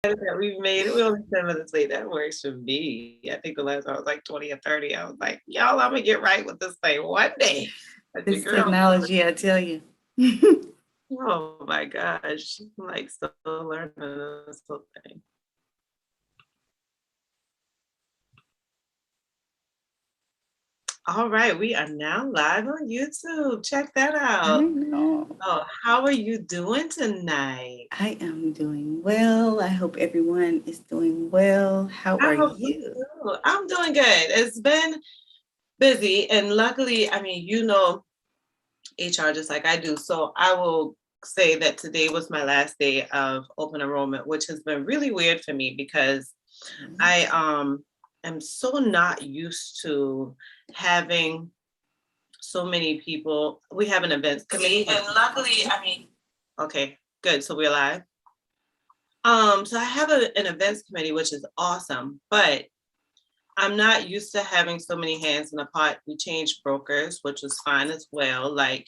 that we've made it. We're only 10 minutes late. That works for me. I think the last time I was like 20 or 30. I was like, y'all, I'm gonna get right with this thing one day. But your This girl, technology, I tell you. oh my gosh, I'm like still learning this whole thing. All right, we are now live on YouTube. Check that I out. know. Oh, how are you doing tonight? I am doing well. I hope everyone is doing well. How I are hope so you? too. I'm doing good. It's been busy, and luckily, I mean, you know, HR just like I do. So I will say that today was my last day of open enrollment, which has been really weird for me because I am so not used to having so many people. We have an events committee, and luckily, I mean, okay, good. So we're live. So I have an events committee, which is awesome, but I'm not used to having so many hands in the pot. We changed brokers, which was fine as well. Like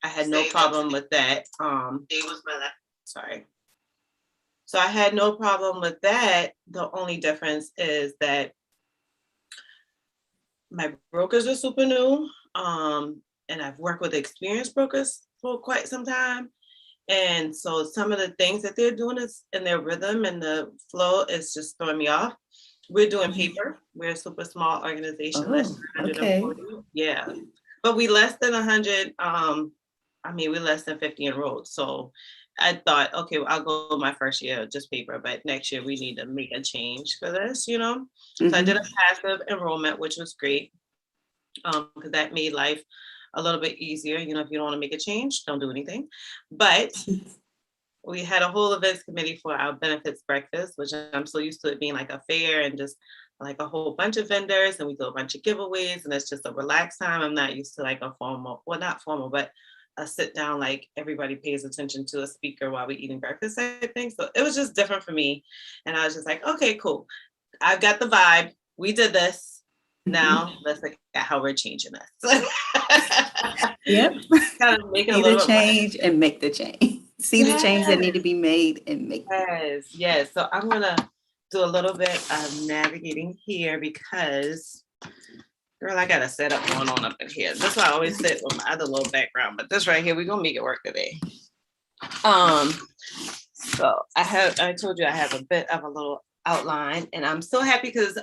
I had no problem with that. It was my last. Sorry. So I had no problem with that. The only difference is that my brokers are super new. And I've worked with experienced brokers for quite some time. And so some of the things that they're doing is in their rhythm and the flow is just throwing me off. We're doing paper. We're a super small organization, less than 100 okay. employees. Yeah. But we less than 100, I mean, we're less than 50 enrolled. So I thought, okay, well, I'll go my first year just paper, but next year we need to make a change for this, you know? So I did a passive enrollment, which was great because that made life a little bit easier. You know, if you don't want to make a change, don't do anything. But we had a whole events committee for our benefits breakfast, which I'm so used to it being like a fair and just like a whole bunch of vendors, and we do a bunch of giveaways, and it's just a relaxed time. I'm not used to like a formal, well, not formal, but a sit down, like everybody pays attention to a speaker while we're eating breakfast, I think. So it was just different for me. And I was just like, okay, cool. I've got the vibe. We did this. Now let's look at how we're changing this. Yep. Kind of make it a See the little bit more. change and make the change. See the change that Yes, need to be made and make them. yes. So I'm gonna do a little bit of navigating here because, girl, I got a setup going on up in here. That's why I always sit with my other little background, but this right here, we're gonna make it work today. So I told you I have a bit of a little outline, and I'm so happy because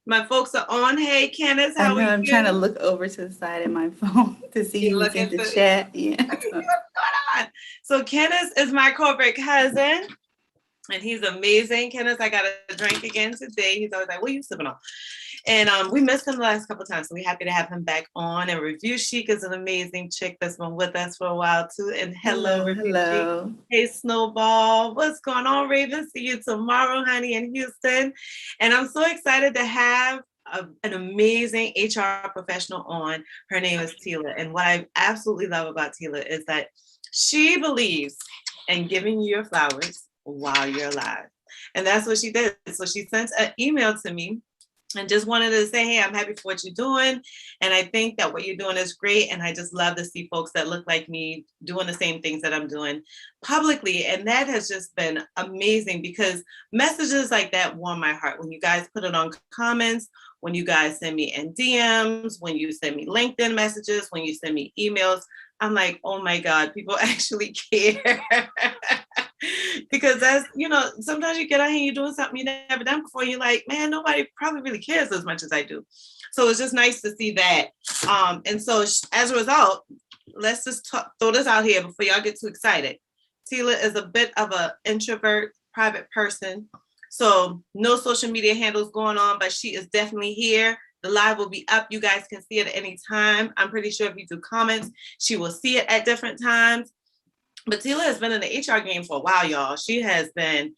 my folks are on. Hey, Candace, I how are know I'm trying to you? look over to the side of my phone to see You who's in looking the for chat. Yeah. what's going on? So Candace is my corporate cousin. And he's amazing. Kenneth, I got a drink again today. He's always like, what are you sipping on? And we missed him the last couple of times. So we're happy to have him back on. And Review Chic is an amazing chick that's been with us for a while too. And hello, Review Chic. Hello. Hey, Snowball. What's going on, Raven? See you tomorrow, honey, in Houston. And I'm so excited to have an amazing HR professional on. Her name is Tela. And what I absolutely love about Tela is that she believes in giving you your flowers while you're alive. And that's what she did. So she sent an email to me and just wanted to say, hey, I'm happy for what you're doing. And I think that what you're doing is great. And I just love to see folks that look like me doing the same things that I'm doing publicly. And that has just been amazing because messages like that warm my heart. When you guys put it on comments, when you guys send me in DMs, when you send me LinkedIn messages, when you send me emails, I'm like, oh my God, people actually care. Because that's, you know, sometimes you get out here and you're doing something you never done before. You're like, man, nobody probably really cares as much as I do. So it's just nice to see that. And so as a result, let's just throw this out here before y'all get too excited. Tela is a bit of an introvert, private person. So no social media handles going on, but she is definitely here. The live will be up. You guys can see it at any time. I'm pretty sure if you do comments, she will see it at different times. But Tela has been in the HR game for a while, y'all. She has been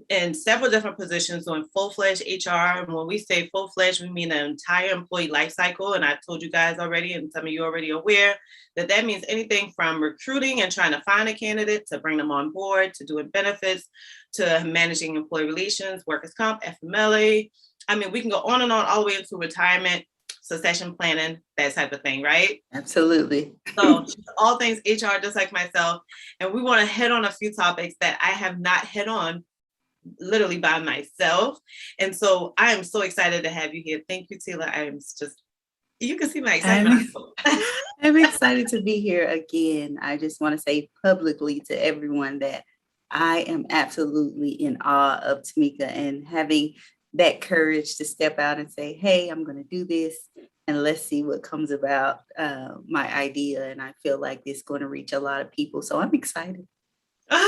in several different positions doing full-fledged HR. And when we say full-fledged, we mean the entire employee life cycle. And I told you guys already, and some of you already aware, that that means anything from recruiting and trying to find a candidate to bring them on board, to doing benefits, to managing employee relations, workers' comp, FMLA. I mean, we can go on and on all the way into retirement, succession planning, that type of thing, right? Absolutely. So all things HR, just like myself. And we want to hit on a few topics that I have not hit on literally by myself. And so I am so excited to have you here. Thank you, Tela. I am just, you can see my excitement. I'm excited to be here again. I just want to say publicly to everyone that I am absolutely in awe of Tamika and having that courage to step out and say, hey, I'm going to do this and let's see what comes about my idea. And I feel like it's going to reach a lot of people. So I'm excited. Yay!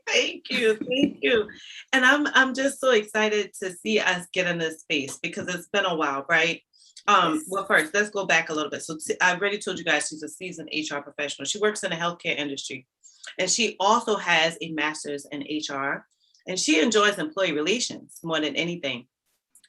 Thank you, thank you. And I'm just so excited to see us get in this space because it's been a while, right? Well, first, let's go back a little bit. So I already told you guys she's a seasoned HR professional. She works in the healthcare industry, and she also has a master's in HR, and she enjoys employee relations more than anything.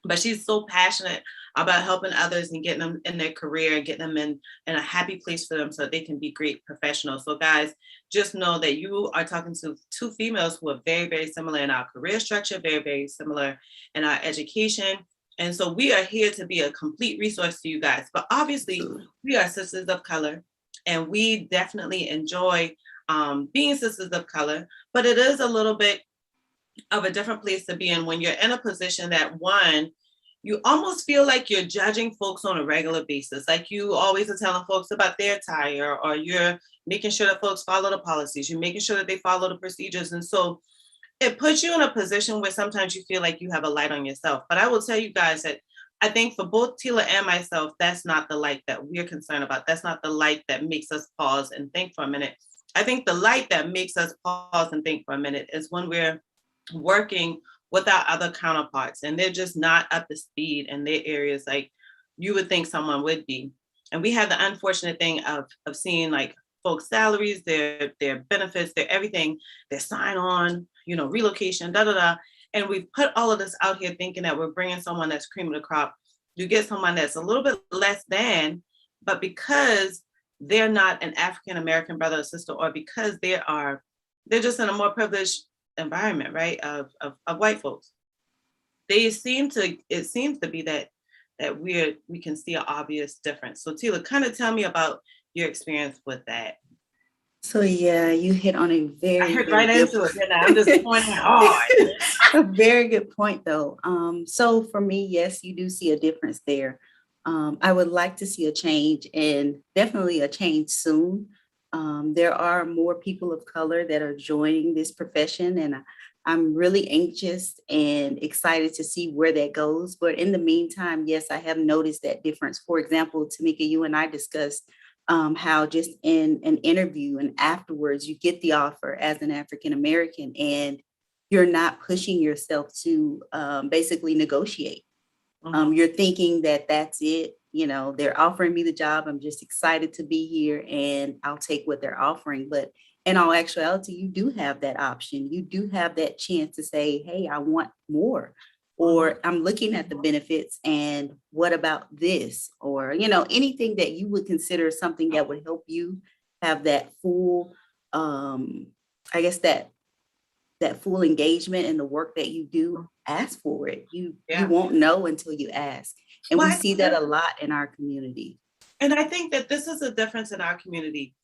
But she's so passionate about helping others and getting them in their career and getting them in a happy place for them so that they can be great professionals. So guys, just know that you are talking to two females who are very, very similar in our career structure, very, very similar in our education. And so we are here to be a complete resource to you guys. But obviously, we are sisters of color, and we definitely enjoy being sisters of color. But it is a little bit of a different place to be in when you're in a position that, one, you almost feel like you're judging folks on a regular basis. Like you always are telling folks about their attire, or you're making sure that folks follow the policies. You're making sure that they follow the procedures. And so it puts you in a position where sometimes you feel like you have a light on yourself. But I will tell you guys that I think for both Tela and myself, that's not the light that we're concerned about. That's not the light that makes us pause and think for a minute. I think the light that makes us pause and think for a minute is when we're working with our other counterparts and they're just not up to speed in their areas like you would think someone would be. And we have the unfortunate thing of seeing like folks' salaries, their benefits, their everything, their sign on, relocation, da da da. And we've put all of this out here thinking that we're bringing someone that's cream of the crop. You get someone that's a little bit less than, but because they're not an African American brother or sister, or because they're just in a more privileged environment, right, of white folks. It seems to be that we can see an obvious difference. So Tela, kind of tell me about your experience with that. So yeah, you hit on a very, I heard very right good into it, and I'm just pointing hard. A very good point though. So for me, yes, you do see a difference there. I would like to see a change, and definitely a change soon. There are more people of color that are joining this profession, and I'm really anxious and excited to see where that goes. But in the meantime, yes, I have noticed that difference. For example, Tamika, you and I discussed how just in an interview and afterwards, you get the offer as an African American, and you're not pushing yourself to basically negotiate. You're thinking that that's it. They're offering me the job. I'm just excited to be here and I'll take what they're offering. But in all actuality, you do have that option. You do have that chance to say, hey, I want more. Or I'm looking at the benefits and what about this? Or, anything that you would consider something that would help you have that full, I guess that full engagement in the work that you do, ask for it. You won't know until you ask. And we see that a lot in our community. And I think that this is a difference in our community.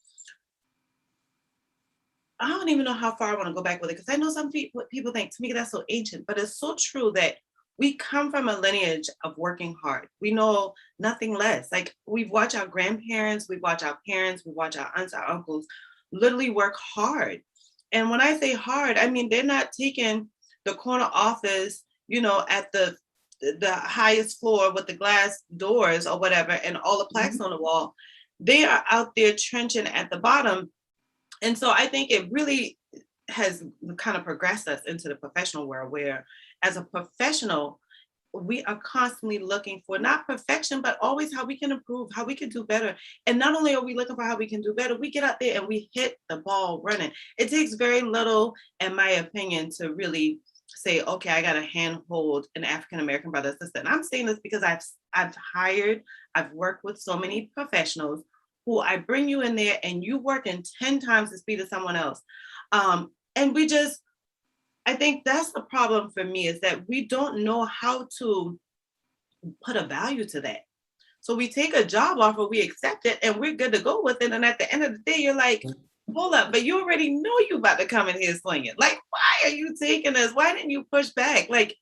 I don't even know how far I want to go back with it, because I know some people think, to me, that's so ancient, but it's so true that we come from a lineage of working hard. We know nothing less. Like we've watched our grandparents, we've watched our parents, we watch our aunts, our uncles literally work hard. And when I say hard, I mean, they're not taking the corner office, at the highest floor with the glass doors or whatever, and all the plaques on the wall. They are out there trenching at the bottom. And so I think it really has kind of progressed us into the professional world, where as a professional, we are constantly looking for not perfection, but always how we can improve, how we can do better. And not only are we looking for how we can do better, we get out there and we hit the ball running. It takes very little, in my opinion, to really say, okay, I got to handhold an African-American brother or sister. And I'm saying this because I've worked with so many professionals who I bring you in there and you work in 10 times the speed of someone else. And I think that's the problem for me, is that we don't know how to put a value to that. So we take a job offer, we accept it, and we're good to go with it. And at the end of the day, you're like, hold up, but you already know you about to come in here slinging. Like, why are you taking this? Why didn't you push back? Like,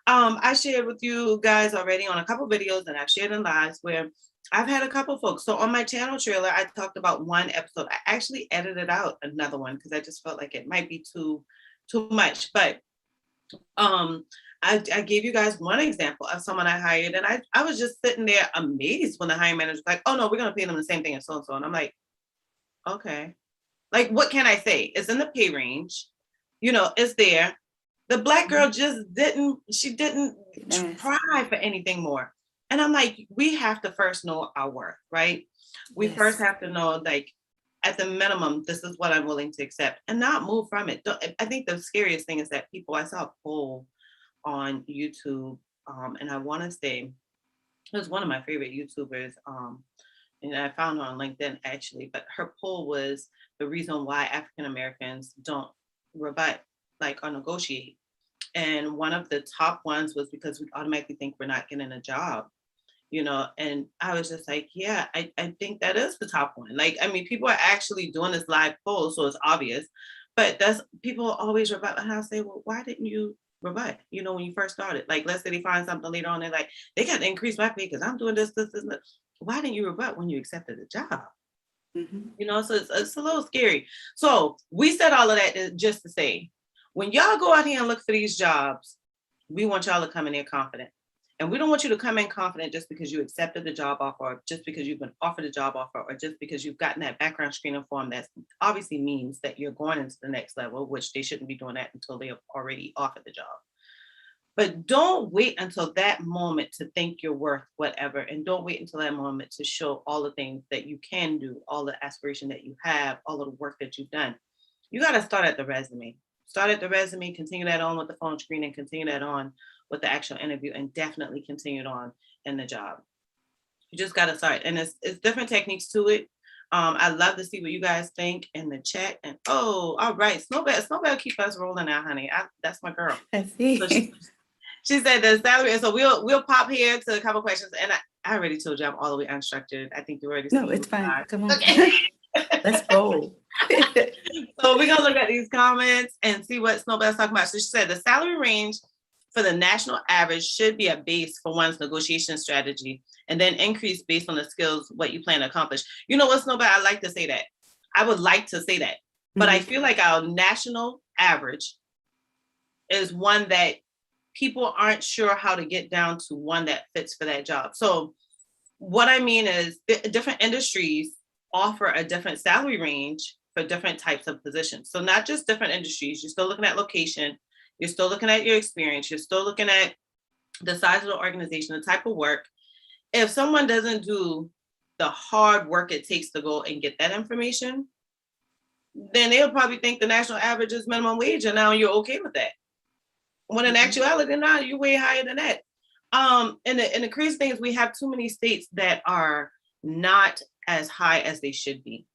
I shared with you guys already on a couple videos, and I've shared in lives where I've had a couple folks. So on my channel trailer, I talked about one episode. I actually edited out another one because I just felt like it might be too much. But I gave you guys one example of someone I hired, and I was just sitting there amazed when the hiring manager was like, "Oh no, we're gonna pay them the same thing as so and so," and I'm like, "Okay." Like, what can I say? It's in the pay range, it's there. The Black girl just she didn't try for anything more. And I'm like, we have to first know our worth, right? We first have to know, like, at the minimum, this is what I'm willing to accept and not move from it. I think the scariest thing is that I saw a poll on YouTube, and I want to say it was one of my favorite YouTubers, and I found her on LinkedIn actually, but her poll was the reason why African Americans don't rebut, like, or negotiate. And one of the top ones was because we automatically think we're not getting a job, and I was just like, yeah, I think that is the top one. Like, I mean, people are actually doing this live poll, so it's obvious, but that's people always rebut. And I'll say, well, why didn't you rebut, when you first started? Like, let's say they find something later on, they're like, they got to increase my pay because I'm doing this, this, this, this. Why didn't you rebut when you accepted the job? So it's a little scary. So we said all of that just to say, when y'all go out here and look for these jobs, we want y'all to come in there confident. And we don't want you to come in confident just because you accepted the job offer, or just because you've been offered a job offer, or just because you've gotten that background screening form that obviously means that you're going into the next level, which they shouldn't be doing that until they have already offered the job. But don't wait until that moment to think you're worth whatever. And don't wait until that moment to show all the things that you can do, all the aspiration that you have, all of the work that you've done. You got to start at the resume. Start at the resume, continue that on with the phone screen, and continue that on with the actual interview, and definitely continue it on in the job. You just got to start. And it's different techniques to it. I'd love to see what you guys think in the chat. And all right, Snowbell keep us rolling out, honey. That's my girl. I see. So she said the salary, and so we'll pop here to a couple questions. And I already told you I'm all the way unstructured. I think you already. No, it's fine. Come on. Okay. Let's roll. So we're gonna look at these comments and see what Snowbell's talking about. So she said the salary range for the national average should be a base for one's negotiation strategy, and then increase based on the skills, what you plan to accomplish. You know what, Snowbell? I like to say that. I would like to say that, but I feel like our national average is one that people aren't sure how to get down to one that fits for that job. So what I mean is different industries offer a different salary range for different types of positions. So not just different industries, you're still looking at location, you're still looking at your experience, you're still looking at the size of the organization, the type of work. If someone doesn't do the hard work it takes to go and get that information, then they'll probably think the national average is minimum wage, and now you're okay with that. When in actuality, now you're way higher than that. And the crazy thing is we have too many states that are not as high as they should be.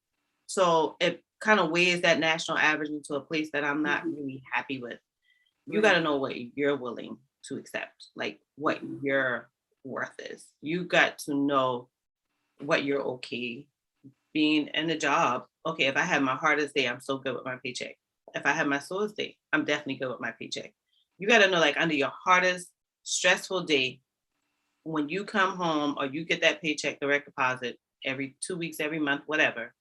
So it kind of weighs that national average into a place that I'm not really happy with. You got to know what you're willing to accept, like what your worth is. You got to know what you're okay being in a job. Okay, if I have my hardest day, I'm so good with my paycheck. If I have my slowest day, I'm definitely good with my paycheck. You got to know, like, under your hardest, stressful day, when you come home or you get that paycheck direct deposit every 2 weeks, every month, whatever,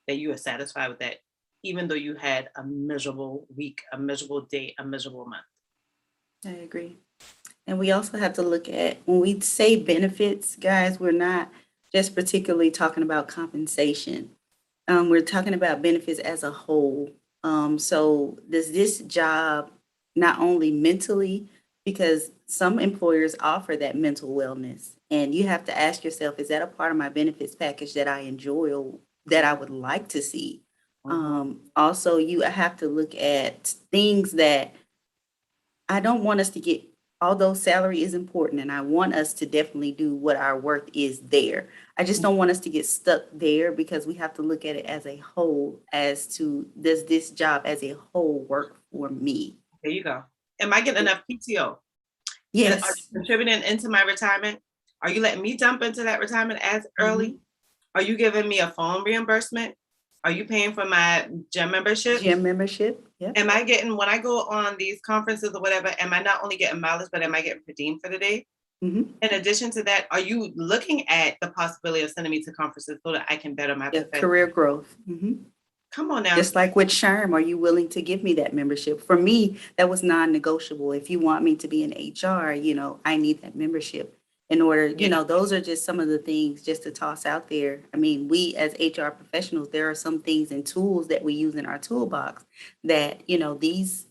that you are satisfied with that, even though you had a miserable week, a miserable day, a miserable month. I agree. And we also have to look at, when we say benefits, guys, we're not just particularly talking about compensation. We're talking about benefits as a whole. So does this job not only mentally, because some employers offer that mental wellness, and you have to ask yourself, is that a part of my benefits package that I enjoy or that I would like to see? Also, you have to look at things that I don't want us to get, although salary is important, and I want us to definitely do what our worth is there. I just don't want us to get stuck there, because we have to look at it as a whole, as to, does this job as a whole work for me? There you go. Am I getting enough PTO? Yes. Are you contributing into my retirement? Are you letting me jump into that retirement as early? Are you giving me a phone reimbursement? Are you paying for my gym membership? Gym membership, yeah. Am I getting, when I go on these conferences or whatever, am I not only getting mileage, but am I getting redeemed for the day? Mm-hmm. In addition to that, are you looking at the possibility of sending me to conferences so that I can better my profession? Career growth. Mm-hmm. Come on now. Just like with SHRM, are you willing to give me that membership? For me, that was non-negotiable. If you want me to be in HR, I need that membership in order, those are just some of the things just to toss out there. I mean, we as HR professionals, there are some things and tools that we use in our toolbox that, these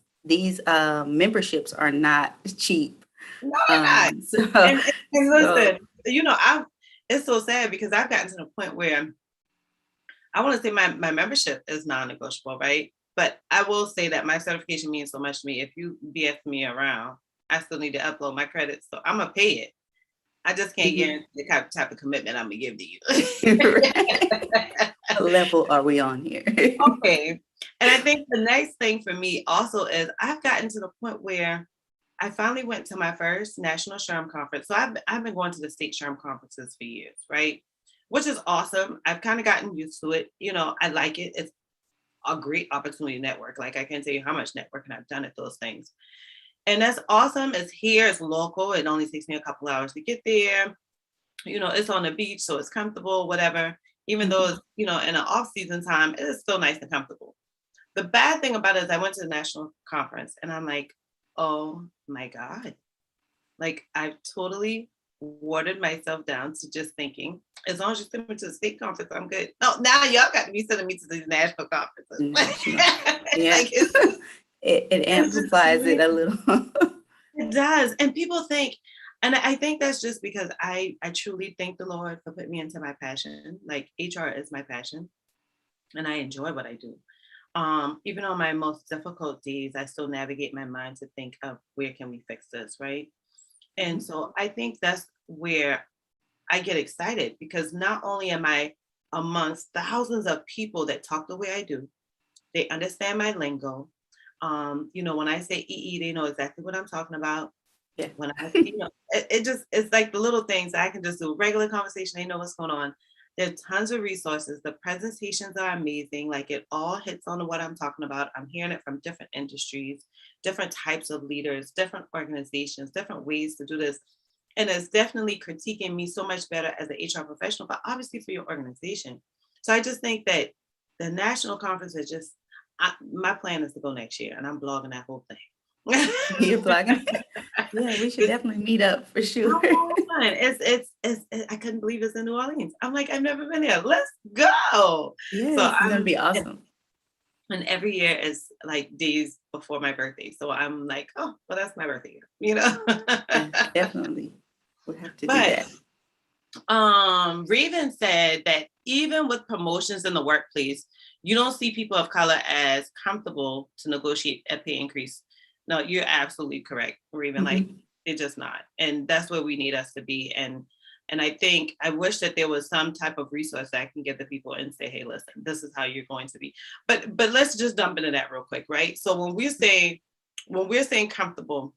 memberships are not cheap. No, they're not. And listen, it's so sad because I've gotten to the point where I want to say my membership is non-negotiable, right? But I will say that my certification means so much to me. If you BS me around, I still need to upload my credits. So I'm going to pay it. I just can't guarantee the type of commitment I'm going to give to you. What level are we on here? Okay. And I think the next thing for me also is I've gotten to the point where I finally went to my first national SHRM conference. So I've been going to the state SHRM conferences for years, right? Which is awesome. I've kind of gotten used to it. I like it. It's a great opportunity to network. Like I can't tell you how much networking I've done at those things. And that's awesome. It's here, it's local. It only takes me a couple hours to get there. It's on the beach, so it's comfortable, whatever. Even though it's, in an off-season time, it is still nice and comfortable. The bad thing about it is I went to the national conference and I'm like, oh my God. Like I've totally watered myself down to just thinking, as long as you send me to the state conference, I'm good. No, now y'all got to be sending me to these national conferences. Yeah. It amplifies it a little. It does. And people think, and I think that's just because I truly thank the Lord for putting me into my passion. Like HR is my passion and I enjoy what I do. Even on my most difficult days, I still navigate my mind to think of where can we fix this, right? And so I think that's where I get excited because not only am I amongst thousands of people that talk the way I do, they understand my lingo. When I say EE, they know exactly what I'm talking about. Yeah. When I, it's like the little things I can just do regular conversation. They know what's going on. There are tons of resources. The presentations are amazing. Like it all hits on what I'm talking about. I'm hearing it from different industries, different types of leaders, different organizations, different ways to do this. And it's definitely critiquing me so much better as an HR professional, but obviously for your organization. So I just think that the national conference is just, my plan is to go next year and I'm blogging that whole thing. You're blogging? Yeah, we should definitely meet up for sure. It's I couldn't believe it's in New Orleans. I'm like, I've never been there. Let's go. Yeah, so it's gonna be awesome. And every year is like days before my birthday. So I'm like, oh, well, that's my birthday year, Yeah, definitely. We'll have to do that. Raven said that even with promotions in the workplace, you don't see people of color as comfortable to negotiate a pay increase. No, you're absolutely correct, Raven. Like it's just not. And that's where we need us to be. And I think I wish that there was some type of resource that I can give the people and say, hey, listen, this is how you're going to be. But let's just jump into that real quick, right? So when we're saying comfortable,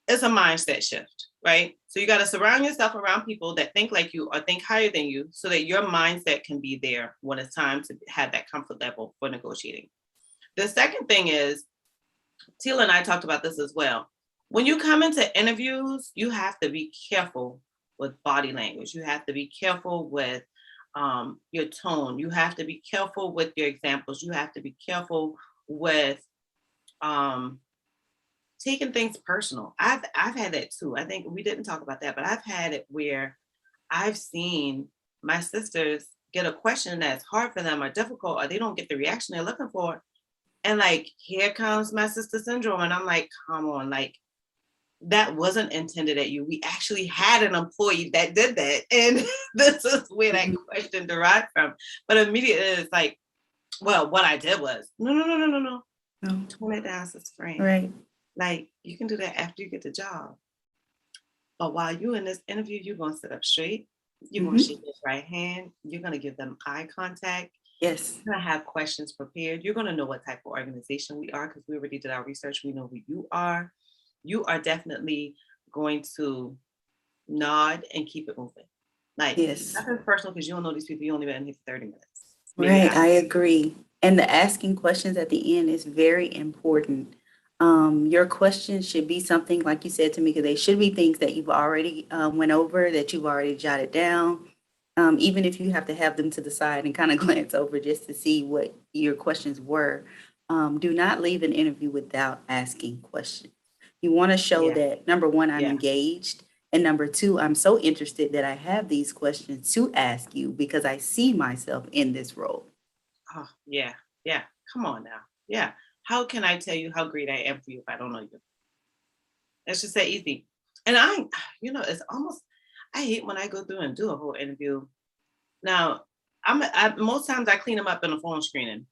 it's a mindset shift, right? So you got to surround yourself around people that think like you or think higher than you so that your mindset can be there when it's time to have that comfort level for negotiating. The second thing is, Tela and I talked about this as well. When you come into interviews, you have to be careful with body language. You have to be careful with your tone. You have to be careful with your examples. You have to be careful with taking things personal. I've had that too. I think we didn't talk about that, but I've had it where I've seen my sisters get a question that's hard for them or difficult, or they don't get the reaction they're looking for. And like, here comes my sister syndrome. And I'm like, come on, like that wasn't intended at you. We actually had an employee that did that. And this is where that question derived from. But immediately it's like, well, what I did was, no. Tone it down, sister friend. Right. Like you can do that after you get the job. But while you're in this interview, you're going to sit up straight. You're going to shake his right hand. You're going to give them eye contact. Yes. You're going to have questions prepared. You're going to know what type of organization we are because we already did our research. We know who you are. You are definitely going to nod and keep it moving. Like, yes. nothing personal because you don't know these people. You only been in here for 30 minutes. maybe Right, ask. I agree. And the asking questions at the end is very important. Your questions should be something, like you said, Tamika, they should be things that you've already went over, that you've already jotted down. Even if you have to have them to the side and kind of glance over just to see what your questions were. Do not leave an interview without asking questions. You want to show Yeah, that, number one, I'm yeah. engaged. And number two, I'm so interested that I have these questions to ask you because I see myself in this role. Oh, yeah, yeah. Come on now. Yeah. How can I tell you how great I am for you if I don't know you? It's just that easy. And it's almost, I hate when I go through and do a whole interview. Now, most times I clean them up in a phone screening,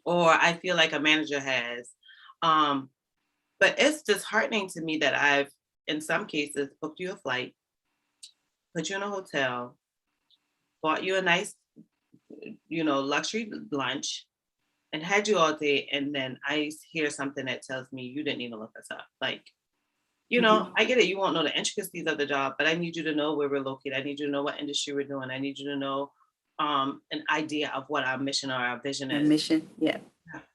or I feel like a manager has. Um, but it's disheartening to me that I've, in some cases, booked you a flight, put you in a hotel, bought you a nice, luxury lunch, and had you all day, and then I hear something that tells me you didn't even look us up. Like, Mhm. I get it. You won't know the intricacies of the job, but I need you to know where we're located. I need you to know what industry we're doing. I need you to know an idea of what our mission or our vision Our is. mission, yeah,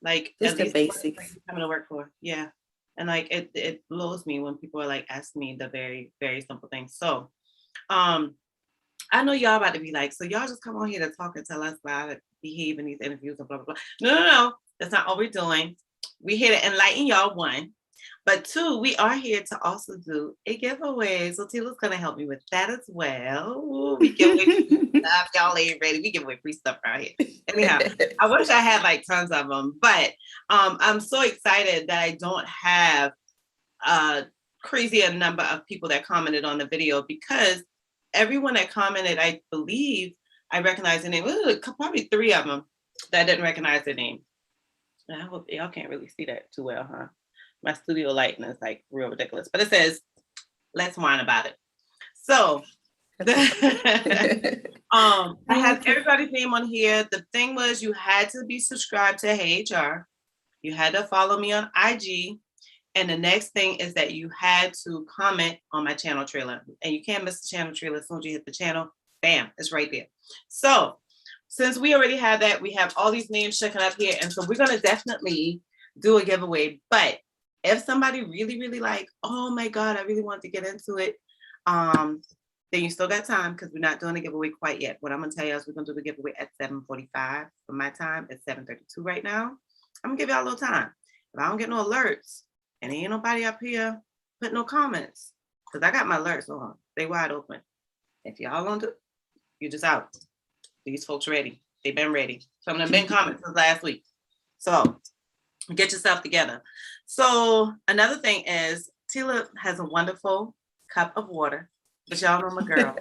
Like, at just the least what it's like basics. you're coming to work for. Yeah. And like it blows me when people are like asking me the very, very simple things. So um I know y'all about to be like, so y'all just come on here to talk and tell us about it, behave in these interviews and blah blah blah. No, no, no. That's not what we're doing. We're here to enlighten y'all, one. But two, we are here to also do a giveaway. So Tila's gonna help me with that as well. Ooh, we give away free stuff. Y'all ain't ready. We give away free stuff around here. Anyhow, I wish I had like tons of them, but I'm so excited that I don't have a crazy a number of people that commented on the video, because everyone that commented, I believe I recognize the name. Ooh, probably three of them that didn't recognize the name. And I hope y'all can't really see that too well, huh? My studio lighting is like real ridiculous, but it says, let's whine about it. So I have Okay. everybody's name on here. The thing was, you had to be subscribed to Hey HR. You had to follow me on IG. And the next thing is that you had to comment on my channel trailer. And you can't miss the channel trailer. As soon as you hit the channel, bam, it's right there. So since we already have that, we have all these names checking up here. And so we're going to definitely do a giveaway. But if somebody really, really like, oh my God, I really want to get into it, then you still got time, because we're not doing the giveaway quite yet. What I'm going to tell you is we're going to do the giveaway at 7:45 for my time. It's 7:32 right now. I'm going to give y'all a little time. If I don't get no alerts, and ain't nobody up here put no comments, because I got my alerts on. They wide open. If y'all don't do it, you just out. These folks ready. They've been ready. Some of them been comments since last week. So get yourself together. So another thing is, Tela has a wonderful cup of water, but y'all know my girl.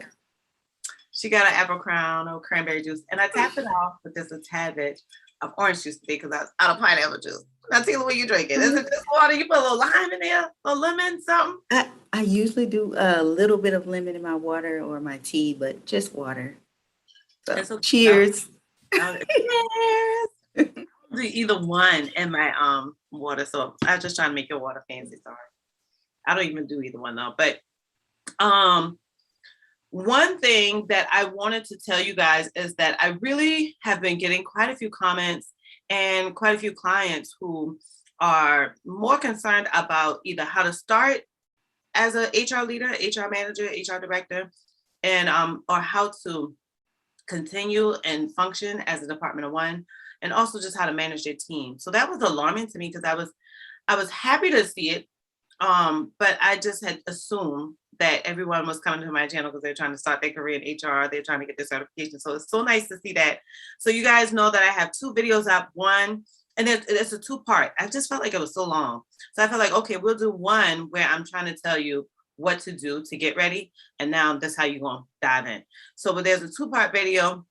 She got an apple crown or cranberry juice, and I tapped it off with just a tad bit of orange juice today because I was out of pineapple juice. Now, Tela, what you drinking? Is it just water? You put a little lime in there, a little lemon, something? I usually do a little bit of lemon in my water or my tea, but just water. So, It's okay. cheers. Yes. Do either one in my water. So I was just trying to make your water fancy. Sorry, I don't even do either one though. But one thing that I wanted to tell you guys is that I really have been getting quite a few comments and quite a few clients who are more concerned about either how to start as a HR leader, HR manager, HR director, and or how to continue and function as a department of one, and also just how to manage their team. So that was alarming to me, because I was happy to see it, but I just had assumed that everyone was coming to my channel because they're trying to start their career in HR. They're trying to get their certification. So it's so nice to see that. So you guys know that I have two videos up. One, and it's a two-part. I just felt like it was so long. So I felt like, okay, we'll do one where I'm trying to tell you what to do to get ready. And now that's how you're going to dive in. So but there's a two-part video.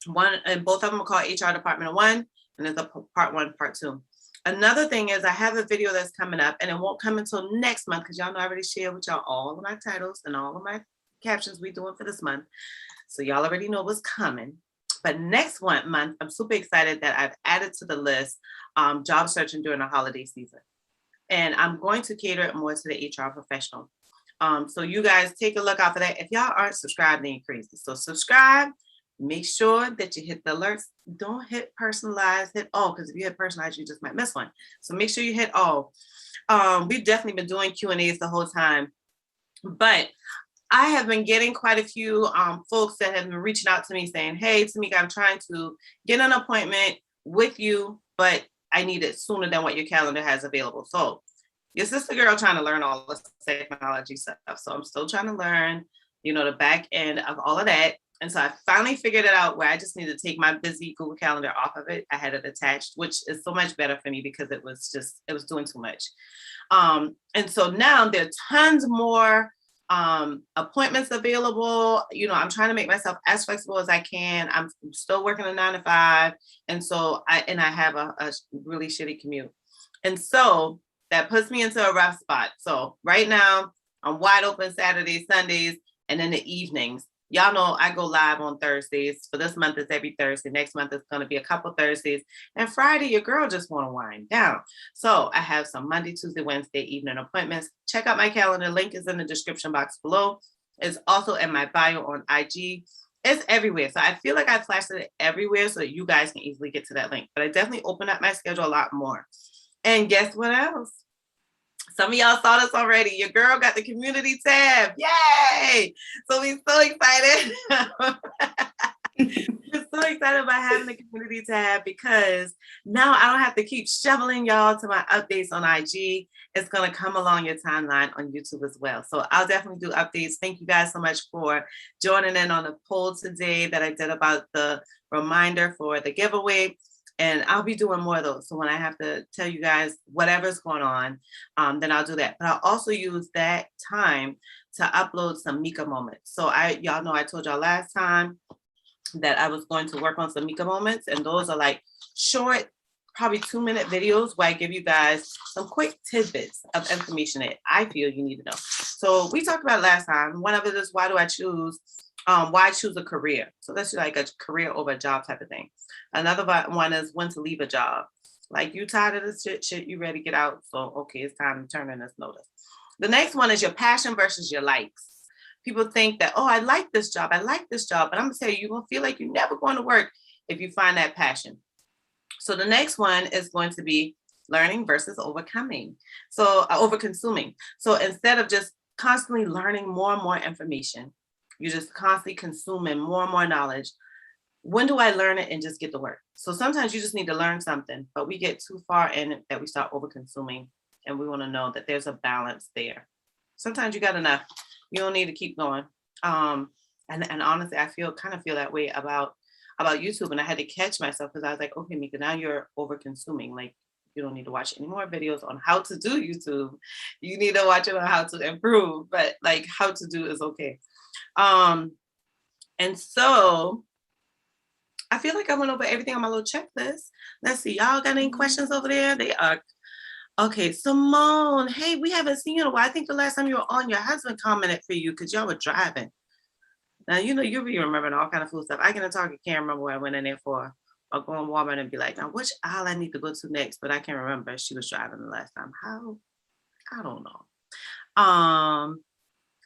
One, and both of them are called HR Department of One. And there's a part one, part two. Another thing is I have a video that's coming up, and it won't come until next month, because y'all know I already shared with y'all all of my titles and all of my captions we're doing for this month. So y'all already know what's coming. But next month, I'm super excited that I've added to the list job searching during the holiday season. And I'm going to cater it more to the HR professional. So you guys take a look out for that. If y'all aren't subscribed, then you're crazy. So subscribe, make sure that you hit the alerts. Don't hit personalized, hit all, because if you hit personalized, you just might miss one. So make sure you hit all. We've definitely been doing Q&As the whole time, but I have been getting quite a few folks that have been reaching out to me saying, hey, Tamika, I'm trying to get an appointment with you, but I need it sooner than what your calendar has available. So your sister girl trying to learn all this technology stuff. So I'm still trying to learn, the back end of all of that. And so I finally figured it out where I just need to take my busy Google Calendar off of it. I had it attached, which is so much better for me because it was doing too much. And so now there are tons more appointments available. I'm trying to make myself as flexible as I can. I'm still working a 9 to 5. And so I have a really shitty commute. And so that puts me into a rough spot. So right now I'm wide open Saturdays, Sundays, and in the evenings. Y'all know I go live on Thursdays. For this month, it's every Thursday. Next month, it's going to be a couple Thursdays. And Friday, your girl just want to wind down. So I have some Monday, Tuesday, Wednesday evening appointments. Check out my calendar. Link is in the description box below. It's also in my bio on IG. It's everywhere. So I feel like I flashed it everywhere so that you guys can easily get to that link. But I definitely open up my schedule a lot more. And guess what else? Some of y'all saw this already. Your girl got the community tab. Yay! So we're so excited. We're so excited about having the community tab because now I don't have to keep shoveling y'all to my updates on IG. It's going to come along your timeline on YouTube as well. So I'll definitely do updates. Thank you guys so much for joining in on the poll today that I did about the reminder for the giveaway. And I'll be doing more of those. So when I have to tell you guys whatever's going on, then I'll do that. But I'll also use that time to upload some Mika moments. So y'all know I told y'all last time that I was going to work on some Mika moments. And those are like short, probably 2-minute videos where I give you guys some quick tidbits of information that I feel you need to know. So we talked about it last time. One of it is why choose a career? So that's like a career over a job type of thing. Another one is when to leave a job. Like you tired of this shit, you ready to get out. So, okay, it's time to turn in this notice. The next one is your passion versus your likes. People think that, oh, I like this job. But I'm going to tell you, you're going to feel like you're never going to work if you find that passion. So the next one is going to be learning versus overcoming. So over consuming. So instead of just constantly learning more and more information, you're just constantly consuming more and more knowledge. When do I learn it and just get to work? So sometimes you just need to learn something, but we get too far in it that we start over consuming, and we want to know that there's a balance there. Sometimes you got enough. You don't need to keep going. And honestly, I kind of feel that way about YouTube, and I had to catch myself because I was like, okay, Mika, now you're over consuming. Like you don't need to watch any more videos on how to do YouTube. You need to watch it on how to improve, but like how to do is okay. And so I feel like I went over everything on my little checklist. Let's see, y'all got any questions over there? They are. Okay, Simone, hey, we haven't seen you in a while. I think the last time you were on, your husband commented for you because y'all were driving. Now, you'll be remembering all kind of food stuff. I can talk, I can't remember where I went in there for. I'll go in Walmart and be like, now, which aisle I need to go to next? But I can't remember. She was driving the last time. How? I don't know.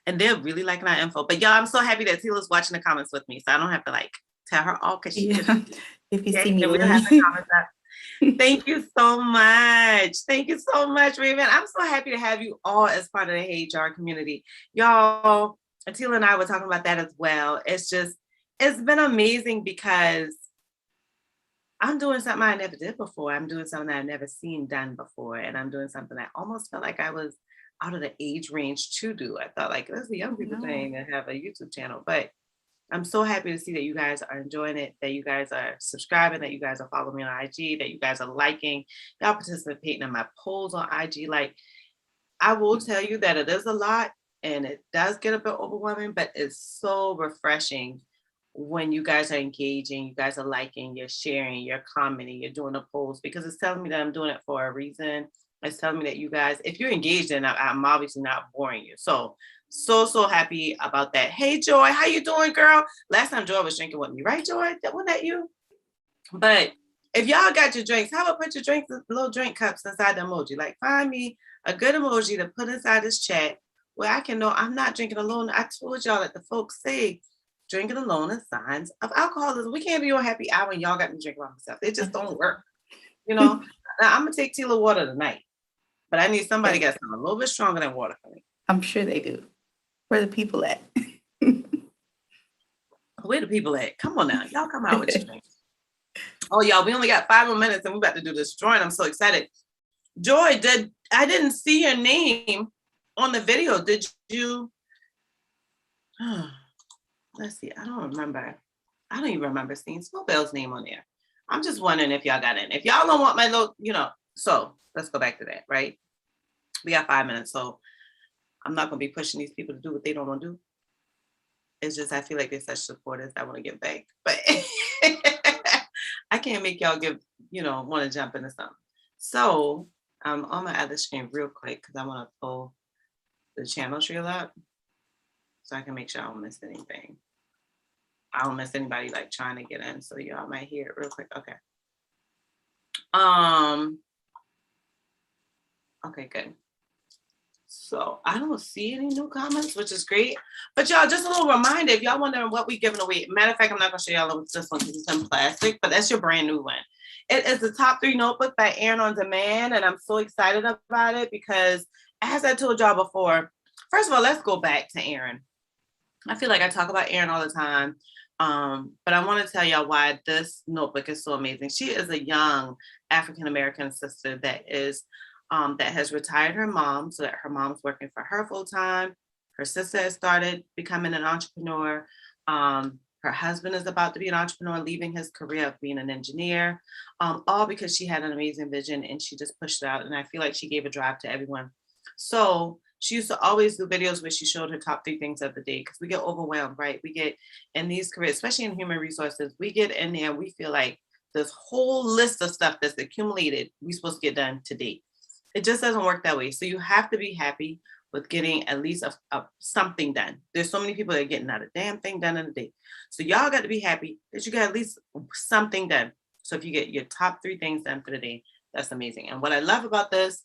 And they're really liking our info. But y'all, I'm so happy that Tela's watching the comments with me. So I don't have to like tell her all because she if you see me, we'll have the comments up. Thank you so much. Thank you so much, Raven. I'm so happy to have you all as part of the HR community. Y'all, Tela and I were talking about that as well. It's been amazing because I'm doing something I never did before. I'm doing something I've never seen done before. And I'm doing something I almost felt like I was out of the age range to do. I thought like, that's the young people thing to have a YouTube channel. But I'm so happy to see that you guys are enjoying it, that you guys are subscribing, that you guys are following me on IG, that you guys are liking, y'all participating in my polls on IG. Like, I will tell you that it is a lot and it does get a bit overwhelming, but it's so refreshing when you guys are engaging, you guys are liking, you're sharing, you're commenting, you're doing the polls, because it's telling me that I'm doing it for a reason. It's telling me that you guys, if you're engaged in it, I'm obviously not boring you. So happy about that. Hey, Joy, how you doing, girl? Last time Joy was drinking with me, right, Joy? Wasn't that you? But if y'all got your drinks, how about put your drinks, little drink cups inside the emoji? Like, find me a good emoji to put inside this chat where I can know I'm not drinking alone. I told y'all that the folks say drinking alone is signs of alcoholism. We can't be on happy hour and y'all got me drinking by myself. It just don't work. You know, now I'm gonna take Tela water tonight, but I need somebody to get something a little bit stronger than water for me. I'm sure they do. Where the people at? Where the people at? Come on now, y'all come out with your drinks. Oh, y'all, we only got 5 more minutes and we're about to do this drawing. I'm so excited. Joy, I didn't see your name on the video. Did you? Let's see. I don't remember. I don't even remember seeing Snowbell's name on there. I'm just wondering if y'all got in. If y'all don't want my little, so let's go back to that, right? We got 5 minutes, so I'm not gonna be pushing these people to do what they don't want to do. It's just I feel like they're such supporters. I want to give back, but I can't make y'all want to jump into something. So I'm on my other screen real quick because I want to pull the channel trail up so I can make sure I don't miss anything. I don't miss anybody like trying to get in, so y'all might hear it real quick. Okay. Okay, good. So I don't see any new comments, which is great. But y'all, just a little reminder, if y'all wondering what we giving away, matter of fact, I'm not gonna show y'all this one because it's in plastic, but that's your brand new one. It is the Top 3 Notebook by Erin on Demand, and I'm so excited about it because, as I told y'all before, first of all, let's go back to Erin. I feel like I talk about Erin all the time, but I want to tell y'all why this notebook is so amazing. She is a young African-American sister that has retired her mom so that her mom's working for her full time. Her sister has started becoming an entrepreneur. Her husband is about to be an entrepreneur, leaving his career of being an engineer, all because she had an amazing vision and she just pushed it out. And I feel like she gave a drive to everyone. So she used to always do videos where she showed her top 3 things of the day because we get overwhelmed, right? We get in these careers, especially in human resources, we get in there, we feel like this whole list of stuff that's accumulated, we're supposed to get done today. It just doesn't work that way. So you have to be happy with getting at least something done. There's so many people that are getting not a damn thing done in a day. So y'all got to be happy that you got at least something done. So if you get your top 3 things done for the day, that's amazing. And what I love about this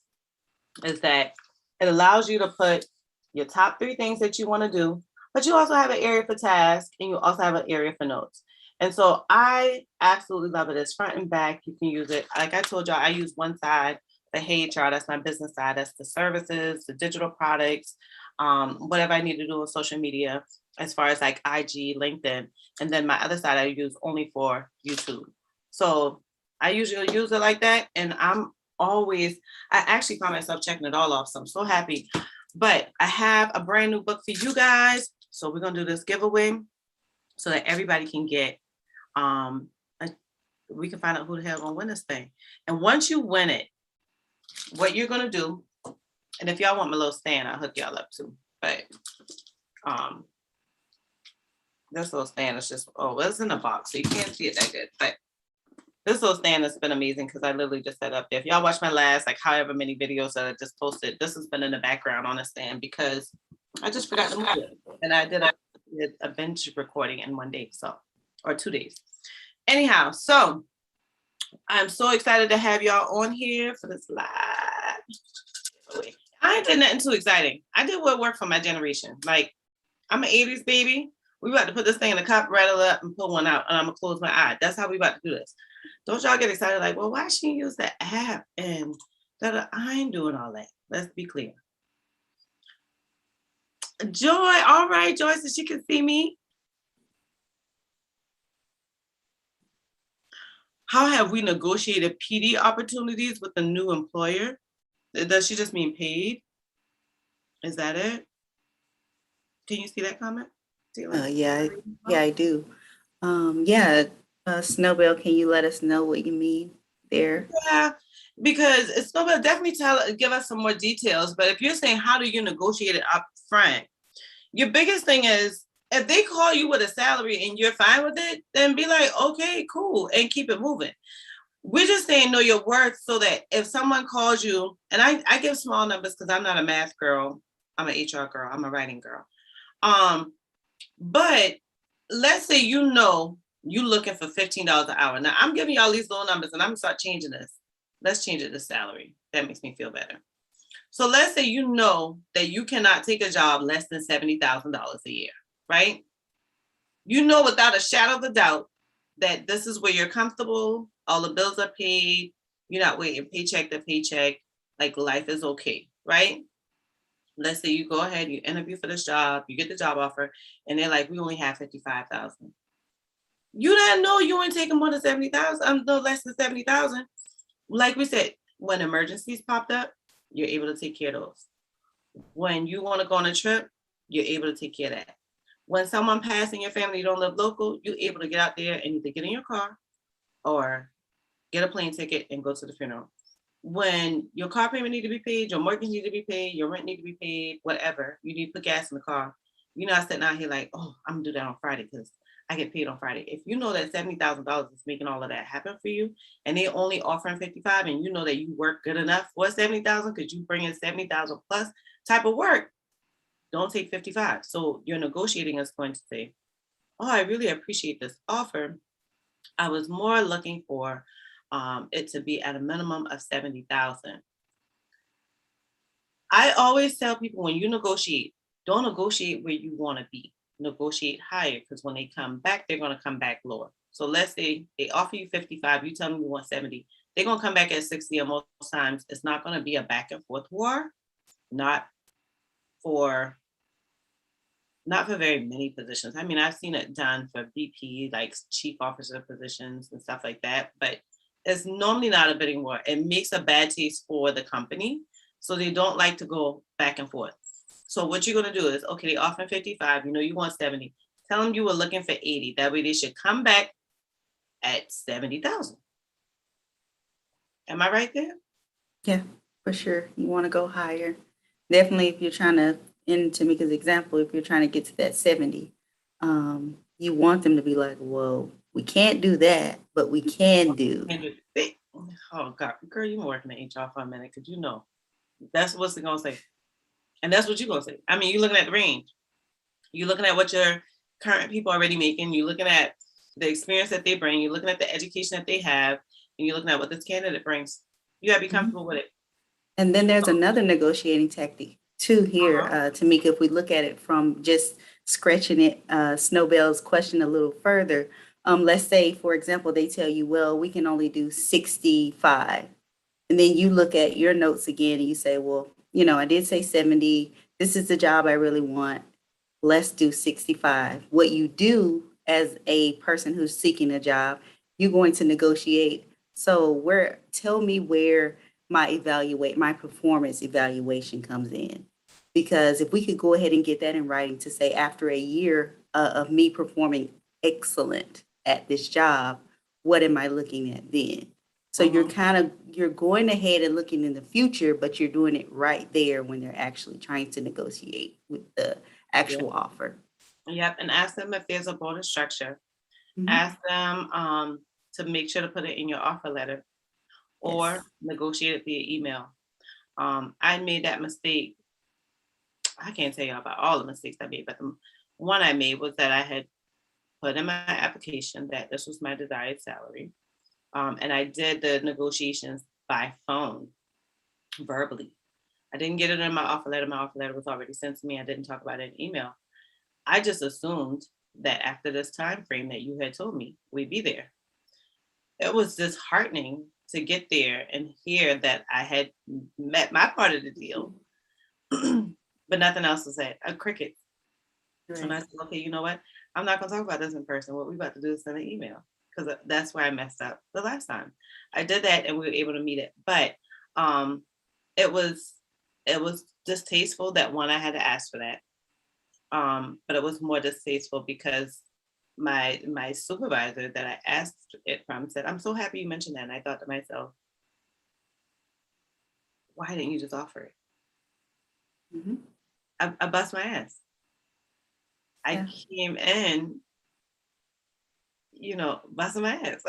is that it allows you to put your top 3 things that you want to do, but you also have an area for tasks and you also have an area for notes. And so I absolutely love it. It's front and back. You can use it. Like I told y'all, I use one side, the Heyyy HR, that's my business side. That's the services, the digital products, whatever I need to do with social media, as far as like IG, LinkedIn. And then my other side I use only for YouTube. So I usually use it like that. And I actually find myself checking it all off. So I'm so happy. But I have a brand new book for you guys. So we're going to do this giveaway so that everybody can get, we can find out who the hell gonna win this thing. And once you win it, what you're gonna do, and if y'all want my little stand, I'll hook y'all up too. But this little stand is just, it's in a box, so you can't see it that good. But this little stand has been amazing because I literally just set up there. If y'all watch my last, like however many videos that I just posted, this has been in the background on a stand because I just forgot to move it. And I did a bench recording in 1 day, or 2 days. Anyhow, so I'm so excited to have y'all on here for this live. I ain't did nothing too exciting. I did what worked for my generation. Like, I'm an 80s baby. We about to put this thing in a cup, rattle it up, and pull one out, and I'm gonna close my eye. That's how we about to do this. Don't y'all get excited like, well, why she use the app? And that I ain't doing all that. Let's be clear. Joy, all right, Joy, so she can see me. How have we negotiated PD opportunities with the new employer? Does she just mean paid? Is that it? Can you see that comment? Yeah, I do. Snowbell, can you let us know what you mean there? Yeah, because Snowbell definitely give us some more details. But if you're saying how do you negotiate it up front, your biggest thing is if they call you with a salary and you're fine with it, then be like, okay, cool, and keep it moving. We're just saying know your worth so that if someone calls you, and I give small numbers because I'm not a math girl, I'm an HR girl, I'm a writing girl. But let's say you're looking for $15 an hour. Now I'm giving y'all these little numbers and I'm gonna start changing this. Let's change it to salary. That makes me feel better. So let's say you know that you cannot take a job less than $70,000 a year, right? you know without a shadow of a doubt that this is where you're comfortable, all the bills are paid, you're not waiting paycheck to paycheck, like life is okay, right? Let's say you go ahead, you interview for this job, you get the job offer, and they're like, we only have 55,000. You didn't know you weren't taking more than 70,000, no less than 70,000. Like we said, when emergencies popped up, you're able to take care of those. When you want to go on a trip, you're able to take care of that. When someone passed in your family, you don't live local, you're able to get out there and either get in your car or get a plane ticket and go to the funeral. When your car payment need to be paid, your mortgage need to be paid, your rent need to be paid, whatever, you need to put gas in the car. You're not sitting out here like, oh, I'm gonna do that on Friday because I get paid on Friday. If you know that $70,000 is making all of that happen for you, and they're only offering 55, and you know that you work good enough for 70,000 because you bring in 70,000 plus type of work, don't take 55. So your negotiating is going to say, oh, I really appreciate this offer. I was more looking for it to be at a minimum of 70,000. I always tell people when you negotiate, don't negotiate where you want to be. Negotiate higher, because when they come back, they're going to come back lower. So let's say they offer you 55, you tell them you want 70. They're going to come back at 60, and most times it's not going to be a back and forth war. Not for very many positions. I mean, I've seen it done for VP, like chief officer positions and stuff like that, but it's normally not a bidding war. It makes a bad taste for the company. So they don't like to go back and forth. So what you're going to do is, okay, they offer 55, you know, you want 70. Tell them you were looking for 80. That way they should come back at 70,000. Am I right there? Yeah, for sure. You want to go higher. Definitely, if you're trying to, in Tamika's example, if you're trying to get to that 70, you want them to be like, whoa, we can't do that, but we can do. Oh God, girl, you've been working in HR for a minute, because you know, that's what's it gonna say. And that's what you're gonna say. I mean, you're looking at the range. You're looking at what your current people are already making. You're looking at the experience that they bring. You're looking at the education that they have. And you're looking at what this candidate brings. You gotta be comfortable with it. And then there's another negotiating tactic too here, Tamika, if we look at it from just scratching it, Snowbell's question a little further. Let's say, for example, they tell you, well, we can only do 65. And then you look at your notes again and you say, well, you know, I did say 70. This is the job I really want. Let's do 65. What you do as a person who's seeking a job, you're going to negotiate. So tell me where my performance evaluation comes in. Because if we could go ahead and get that in writing to say after a year of me performing excellent at this job, what am I looking at then? So you're going ahead and looking in the future, but you're doing it right there when they're actually trying to negotiate with the actual offer. Yep, and ask them if there's a bonus structure. Ask them to make sure to put it in your offer letter or negotiate it via email. I made that mistake. I can't tell you about all the mistakes I made, but the one I made was that I had put in my application that this was my desired salary. And I did the negotiations by phone, verbally. I didn't get it in my offer letter. My offer letter was already sent to me. I didn't talk about it in email. I just assumed that after this time frame that you had told me, we'd be there. It was disheartening to get there and hear that I had met my part of the deal, but nothing else was said. A cricket. Right. And I said, okay, you know what? I'm not going to talk about this in person. What we about to do is send an email, because that's where I messed up the last time. I did that and we were able to meet it. But it was distasteful that one, I had to ask for that. But it was more distasteful because my supervisor that I asked it from said, I'm so happy you mentioned that. And I thought to myself, why didn't you just offer it? I bust my ass. I came in, you know, busting my ass.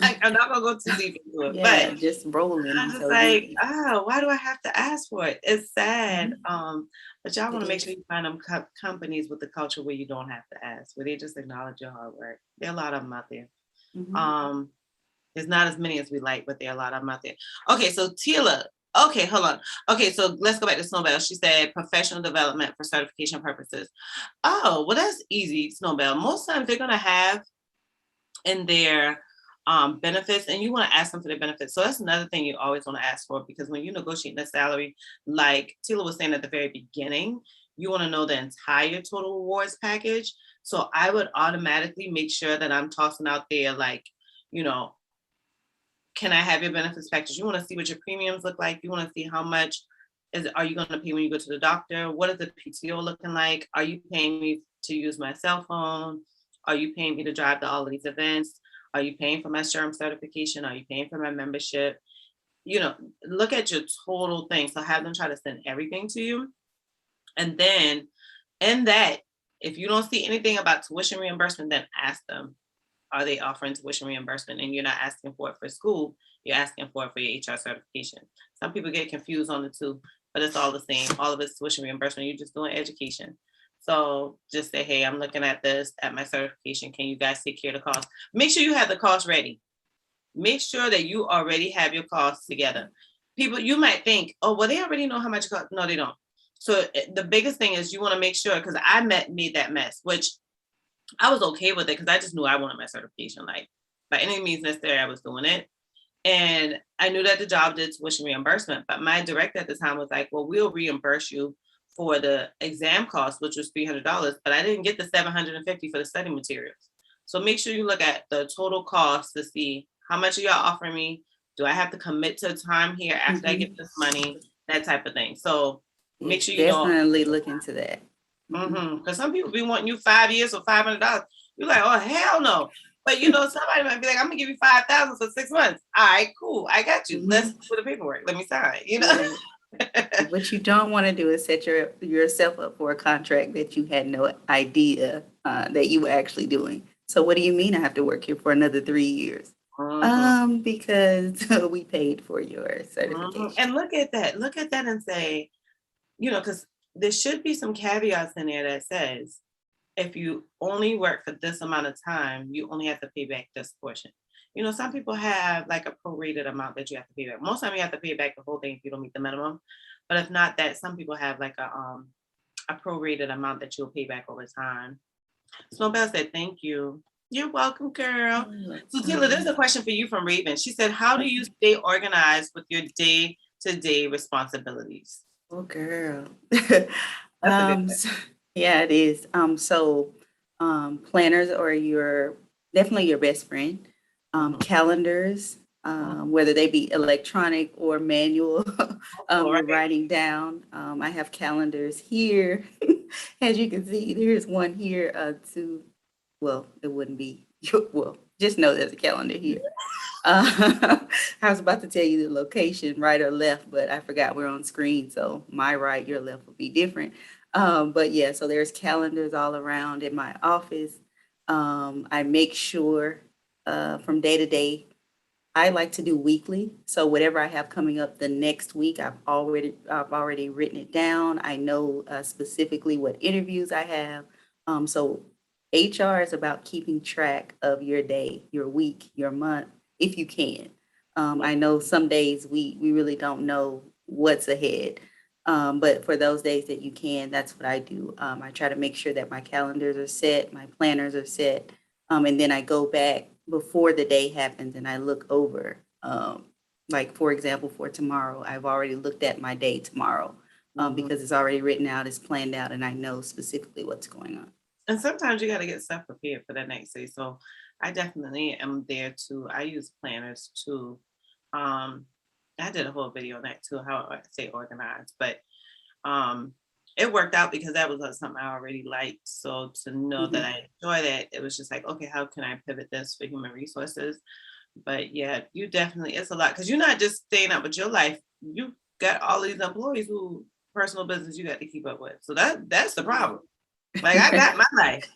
I'm not gonna go too deep into it, but just rolling. I'm just like, why do I have to ask for it? It's sad. But y'all want to make sure you find them companies with the culture where you don't have to ask, where they just acknowledge your hard work. There are a lot of them out there. There's not as many as we like, but there are a lot of them out there. Okay, so Tela, Okay, hold on. Okay, so let's go back to Snowbell. She said professional development for certification purposes. Oh, well, that's easy, Snowbell. Most times they're going to have in their benefits, and you want to ask them for their benefits. So that's another thing you always want to ask for, because when you negotiate the salary, like Tela was saying at the very beginning, you want to know the entire total rewards package. So I would automatically make sure that I'm tossing out there, like, you know, can I have your benefits package? You want to see what your premiums look like. You want to see how much are you going to pay when you go to the doctor? What is the PTO looking like? Are you paying me to use my cell phone? Are you paying me to drive to all of these events? Are you paying for my SHRM certification? Are you paying for my membership? You know, look at your total thing. So have them try to send everything to you. And then in that, if you don't see anything about tuition reimbursement, then ask them, are they offering tuition reimbursement? And you're not asking for it for school, you're asking for it for your HR certification. Some people get confused on the two, but it's all the same. All of it's tuition reimbursement. You're just doing education. So just say, hey, I'm looking at this at my certification. Can you guys take care of the cost? Make sure you have the cost ready. Make sure that you already have your costs together. People, you might think, oh, well, they already know how much it costs. No, they don't. So the biggest thing is you want to make sure, because I made that mess, which I was okay with it because I just knew I wanted my certification. Like, by any means necessary, I was doing it. And I knew that the job did tuition reimbursement, but my director at the time was like, well, we'll reimburse you for the exam cost, which was $300, but I didn't get the $750 for the study materials. So make sure you look at the total cost to see how much are y'all offering me? Do I have to commit to time here after I get this money? That type of thing. So make sure you definitely look into that. Because some people be wanting you 5 years for $500. You're like, oh, hell no. But you know, somebody might be like, I'm gonna give you $5,000 for 6 months. All right, cool. I got you. Let's do the paperwork. Let me sign. You know. Right. What you don't want to do is set yourself up for a contract that you had no idea that you were actually doing. So what do you mean I have to work here for another 3 years? Because we paid for your certification. And look at that and say, you know, because there should be some caveats in there that says, if you only work for this amount of time, you only have to pay back this portion. You know, some people have like a prorated amount that you have to pay back. Most time you have to pay back the whole thing if you don't meet the minimum. But if not that, some people have like a prorated amount that you'll pay back over time. Snowbell said, thank you. You're welcome, girl. So Tela, there's a question for you from Raven. She said, how do you stay organized with your day-to-day responsibilities? Oh, girl. Yeah, it is. Planners are definitely your best friend. Calendars, whether they be electronic or manual, you're writing down. I have calendars here. As you can see, there's one here well, it wouldn't be, well, just know there's a calendar here. I was about to tell you the location, right or left, but I forgot we're on screen. So my right, your left will be different. But yeah, so there's calendars all around in my office. I make sure from day to day, I like to do weekly. So whatever I have coming up the next week, I've already written it down. I know specifically what interviews I have. So HR is about keeping track of your day, your week, your month, if you can. I know some days we really don't know what's ahead. But for those days that you can, that's what I do. I try to make sure that my calendars are set, my planners are set. And then I go back before the day happens and I look over. Like, for example, for tomorrow, I've already looked at my day tomorrow because it's already written out, it's planned out, and I know specifically what's going on. And sometimes you got to get stuff prepared for that next day. So I definitely am there too. I use planners too. I did a whole video on that too, how I stay organized. But it worked out because that was something I already liked. So to know that I enjoy that, it was just like, okay, how can I pivot this for human resources? But yeah, you definitely, it's a lot because you're not just staying up with your life. You got all these employees who personal business you got to keep up with. So that's the problem. Like, I got my life.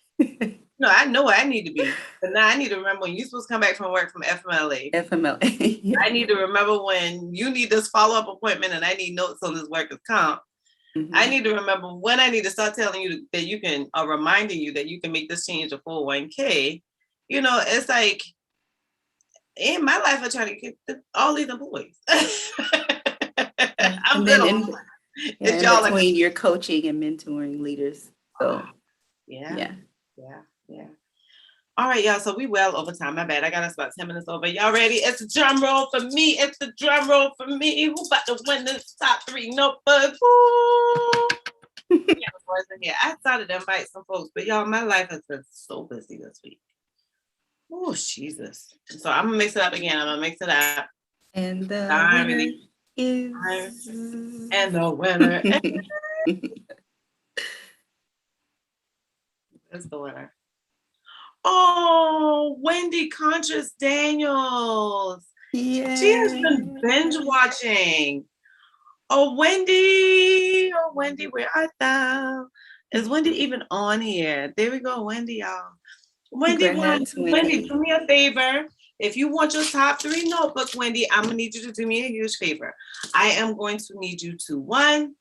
No, I know where I need to be. But now I need to remember when you're supposed to come back from work from FMLA. FMLA. I need to remember when you need this follow-up appointment and I need notes on this workers' comp. I need to remember when I need to start telling you that you can, or reminding you that you can make this change to 401k. You know, it's like, in my life, I'm trying to get all these employees. I'm And good then on it's in y'all like, between, you're coaching and mentoring leaders. So yeah, yeah. yeah, yeah. All right, y'all. So we well over time. My bad. I got us about 10 minutes over. Y'all ready? It's a drum roll for me. It's the drum roll for me. Who about to win this top 3 notebooks? Woo! Yeah, wasn't here. I started to invite some folks, but y'all, my life has been so busy this week. Oh, Jesus. So I'm gonna mix it up again. I'm gonna mix it up. And the winner Irony. is And the winner is the winner. Oh, Wendy Contras Daniels. yeah. She has been binge watching. Oh, Wendy, where art thou? Is Wendy even on here? There we go, Wendy, y'all. Wendy, Congrats, Wendy, Wendy. do me a favor. If you want your top 3 notebooks, Wendy, I'm gonna need you to do me a huge favor. I am going to need you to, one,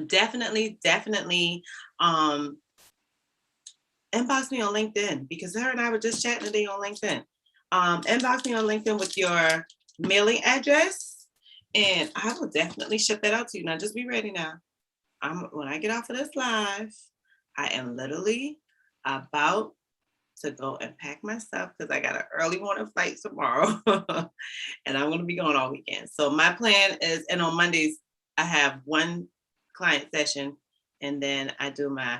definitely inbox me on LinkedIn, because her and I were just chatting today on LinkedIn. Inbox me on LinkedIn with your mailing address, and I will definitely ship that out to you. Now, just be ready now. When I get off of this live, I am literally about to go and pack my stuff because I got an early morning flight tomorrow, and I'm going to be gone all weekend. So my plan is, and on Mondays, I have one client session, and then I do my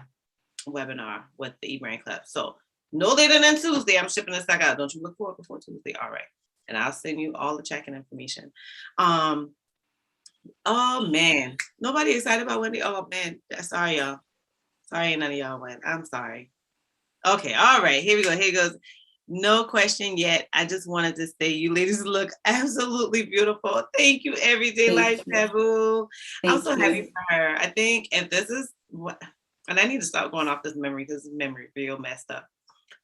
webinar with the eBrand Club. So no later than Tuesday, I'm shipping this stuff out. Don't you look for it before Tuesday. All right. And I'll send you all the checking information. Oh man, nobody excited about Wendy. Oh man, sorry y'all. Sorry, none of y'all went. I'm sorry. Okay, all right, here we go. Here goes. No question yet. I just wanted to say you ladies look absolutely beautiful. Thank you, Everyday Thank Life you. Taboo. I'm Thank so you. happy for her. I think if this is what, and I need to stop going off this memory because memory real messed up.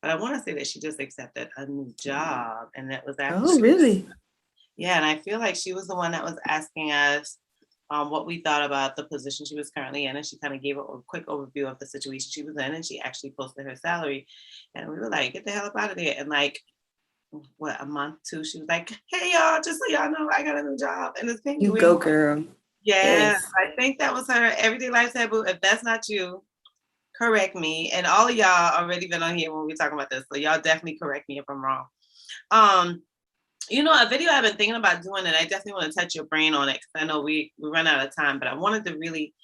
But I want to say that she just accepted a new job, and that was after. Oh, really? Yeah, and I feel like she was the one that was asking us what we thought about the position she was currently in, and she kind of gave a quick overview of the situation she was in, and she actually posted her salary, and we were like, "Get the hell up out of there!" And like, what, a month, 2, she was like, "Hey y'all, just so y'all know, I got a new job, and it's paying me You way go, more." girl. Yeah, Yes. I think that was her Everyday Life Taboo. If that's not you, correct me. And all of y'all already been on here when we talking about this, so y'all definitely correct me if I'm wrong. You know, a video I've been thinking about doing, and I definitely want to touch your brain on it because I know we run out of time, but I wanted to really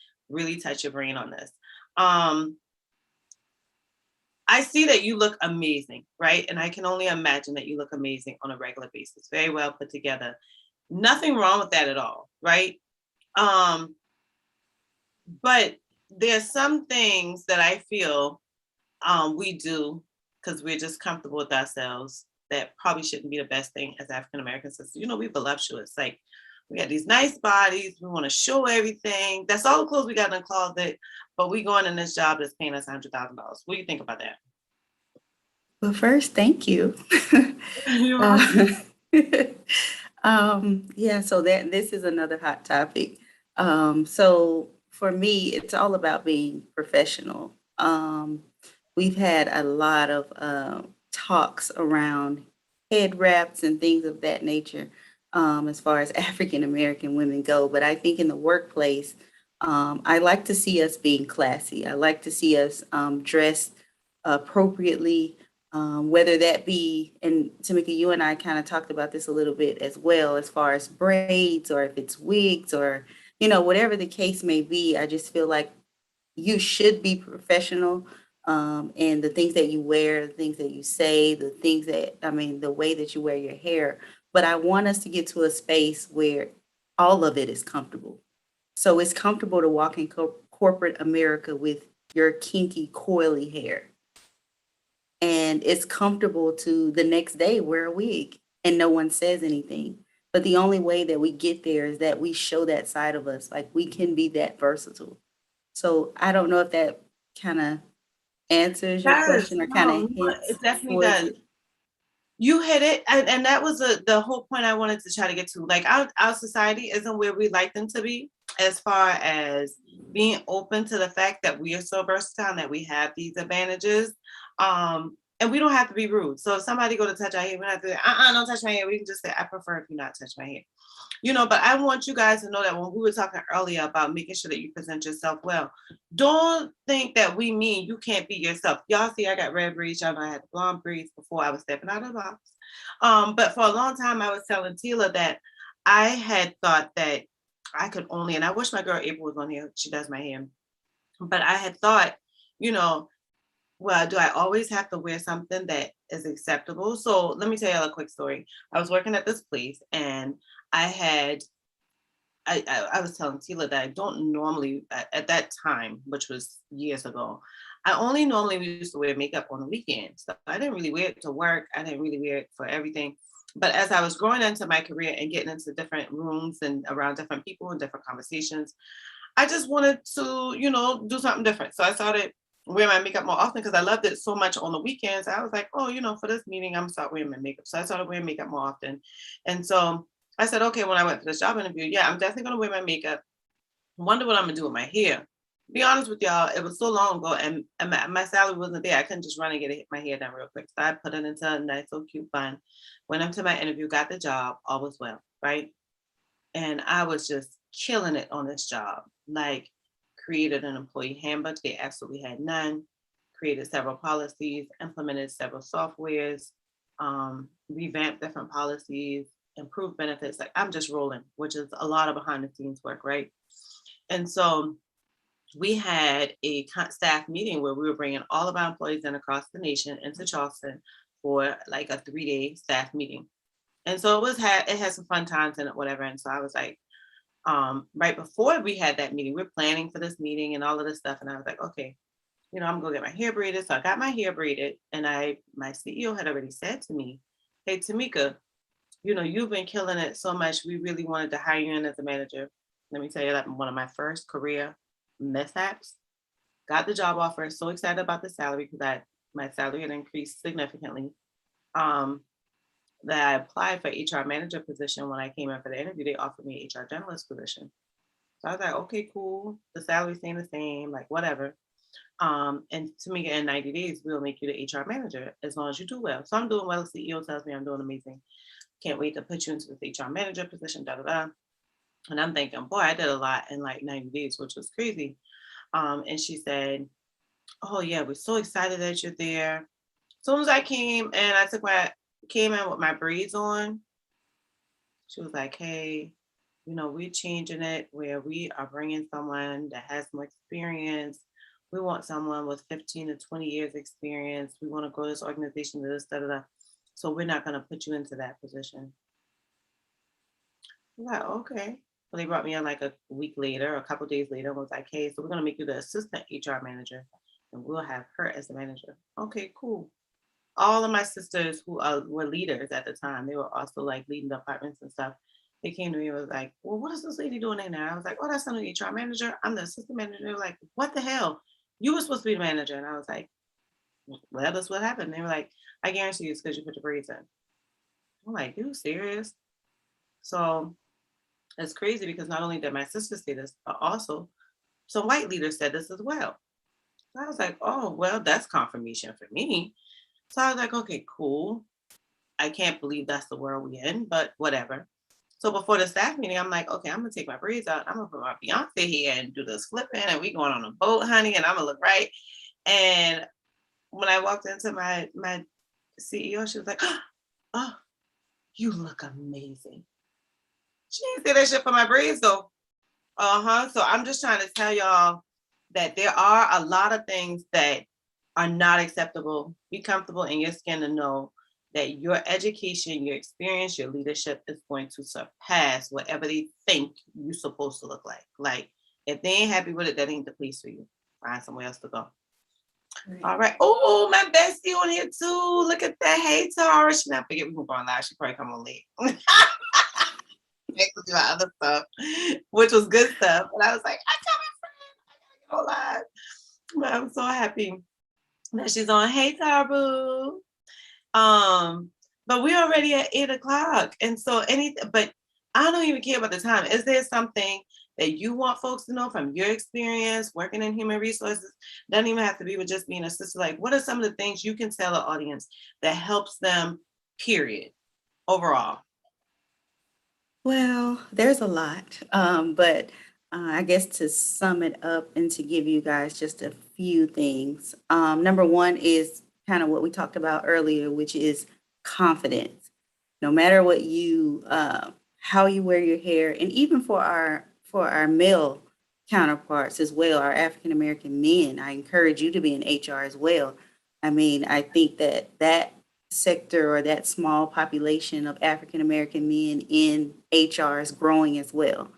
touch your brain on this. I see that you look amazing, right? And I can only imagine that you look amazing on a regular basis. Very well put together. Nothing wrong with that at all, right? But there's some things that I feel we do because we're just comfortable with ourselves that probably shouldn't be the best thing as African Americans. You know, we're voluptuous. Like, we got these nice bodies. We want to show everything. That's all the clothes we got in the closet. But we going in this job that's paying us $100,000. What do you think about that? Well, first, thank you. Yeah, so this is another hot topic. So for me, it's all about being professional. We've had a lot of talks around head wraps and things of that nature, as far as African American women go. But I think in the workplace, I like to see us being classy. I like to see us dressed appropriately, whether that be, and Tamika, you and I kind of talked about this a little bit as well, as far as braids or if it's wigs or, whatever the case may be. I just feel like you should be professional. And the things that you wear, the things that you say, the way that you wear your hair. But I want us to get to a space where all of it is comfortable. So it's comfortable to walk in corporate America with your kinky, coily hair. And it's comfortable to the next day wear a wig and no one says anything. But the only way that we get there is that we show that side of us, like we can be that versatile. So I don't know if that kind of answers your question or kind of No, hints it definitely towards does. it. You hit it, and that was the whole point I wanted to try to get to. Like, our society isn't where we like them to be, as far as being open to the fact that we are so versatile and that we have these advantages. And we don't have to be rude. So if somebody go to touch our hair, we don't have to say, don't touch my hair. We can just say, I prefer if you not touch my hair. but I want you guys to know that when we were talking earlier about making sure that you present yourself well, don't think that we mean you can't be yourself. Y'all see, I got red braids. Y'all know I had blonde braids before I was stepping out of the box. But for a long time, I was telling Tela that I had thought that I could only, and I wish my girl April was on here. She does my hair. But I had thought, well, do I always have to wear something that is acceptable? So let me tell you a quick story. I was working at this place and I was telling Tela that I don't normally, at that time, which was years ago, I only normally used to wear makeup on the weekends. So I didn't really wear it to work. I didn't really wear it for everything. But as I was growing into my career and getting into different rooms and around different people and different conversations, I just wanted to, do something different. So I started wearing my makeup more often because I loved it so much on the weekends. I was like, oh, for this meeting, I'm gonna start wearing my makeup. So I started wearing makeup more often. And so I said, okay, when I went for this job interview, yeah, I'm definitely gonna wear my makeup. Wonder what I'm gonna do with my hair. Be honest with y'all, it was so long ago and my salary wasn't there. I couldn't just run and get my hair done real quick. So I put it into a nice, so cute bun. Went up to my interview, got the job, all was well, right? And I was just killing it on this job. Like, created an employee handbook. They absolutely had none. Created several policies, implemented several softwares, revamped different policies, improved benefits. Like, I'm just rolling, which is a lot of behind the scenes work, right? And so we had a staff meeting where we were bringing all of our employees in across the nation into Charleston for like a 3-day staff meeting. And so it had some fun times in it, whatever. And so I was like, right before we had that meeting, we're planning for this meeting and all of this stuff. And I was like, okay, I'm gonna get my hair braided. So I got my hair braided, and my CEO had already said to me, hey, Tamika, you've been killing it so much. We really wanted to hire you in as a manager. Let me tell you, that one of my first career mishaps. Got the job offer, so excited about the salary because my salary had increased significantly. That I applied for HR manager position. When I came in for the interview, they offered me HR generalist position. So I was like, okay, cool. The salary's staying the same, like whatever. And to me, in 90 days, we'll make you the HR manager as long as you do well. So I'm doing well. The CEO tells me I'm doing amazing. Can't wait to put you into this HR manager position, da da da. And I'm thinking, boy, I did a lot in like 90 days, which was crazy. And she said, oh yeah, we're so excited that you're there. As soon as I came and came in with my braids on, she was like, hey, we're changing it where we are bringing someone that has more experience. We want someone with 15 to 20 years experience. We want to grow this organization to this, da, da, da. So we're not going to put you into that position. I'm like, okay. Well, they brought me in like a week later, a couple days later, and was like, hey, so we're going to make you the assistant HR manager and we'll have her as the manager. Okay, cool. All of my sisters who were leaders at the time, they were also like leading departments and stuff. They came to me and was like, well, what is this lady doing in there? I was like, oh, that's not an HR manager. I'm the assistant manager. They were like, what the hell? You were supposed to be the manager. And I was like, well, that's what happened. They were like, I guarantee you it's because you put the braids in. I'm like, you serious? So it's crazy because not only did my sister say this, but also some white leaders said this as well. So I was like, oh, well, that's confirmation for me. So I was like, okay, cool. I can't believe that's the world we're in, but whatever. So before the staff meeting, I'm like, okay, I'm gonna take my braids out. I'm gonna put my Beyonce here and do this flipping, and we going on a boat, honey, and I'm gonna look right. And when I walked into my CEO, she was like, oh, you look amazing. She didn't say that shit for my braids though. So I'm just trying to tell y'all that there are a lot of things that are not acceptable. Be comfortable in your skin to know that your education, your experience, your leadership is going to surpass whatever they think you're supposed to look like. Like, if they ain't happy with it, that ain't the place for you. Find somewhere else to go. Right. All right. Oh, my bestie on here too. Look at that. Hey, Tara. She not forget we were going live. She probably come on late. Next to do my other stuff, which was good stuff. And I was like, I come in, friend. I gotta go live. But I'm so happy that she's on. Hey, Taru. But we're already at 8:00. And so but I don't even care about the time. Is there something that you want folks to know from your experience working in human resources? Doesn't even have to be with just being a sister. Like, what are some of the things you can tell the audience that helps them, period, overall? Well, there's a lot, but I guess to sum it up and to give you guys just a few things. Number one is kind of what we talked about earlier, which is confidence. No matter what how you wear your hair, and even for our male counterparts as well, our African American men, I encourage you to be in HR as well. I mean, I think that sector or that small population of African American men in HR is growing as well.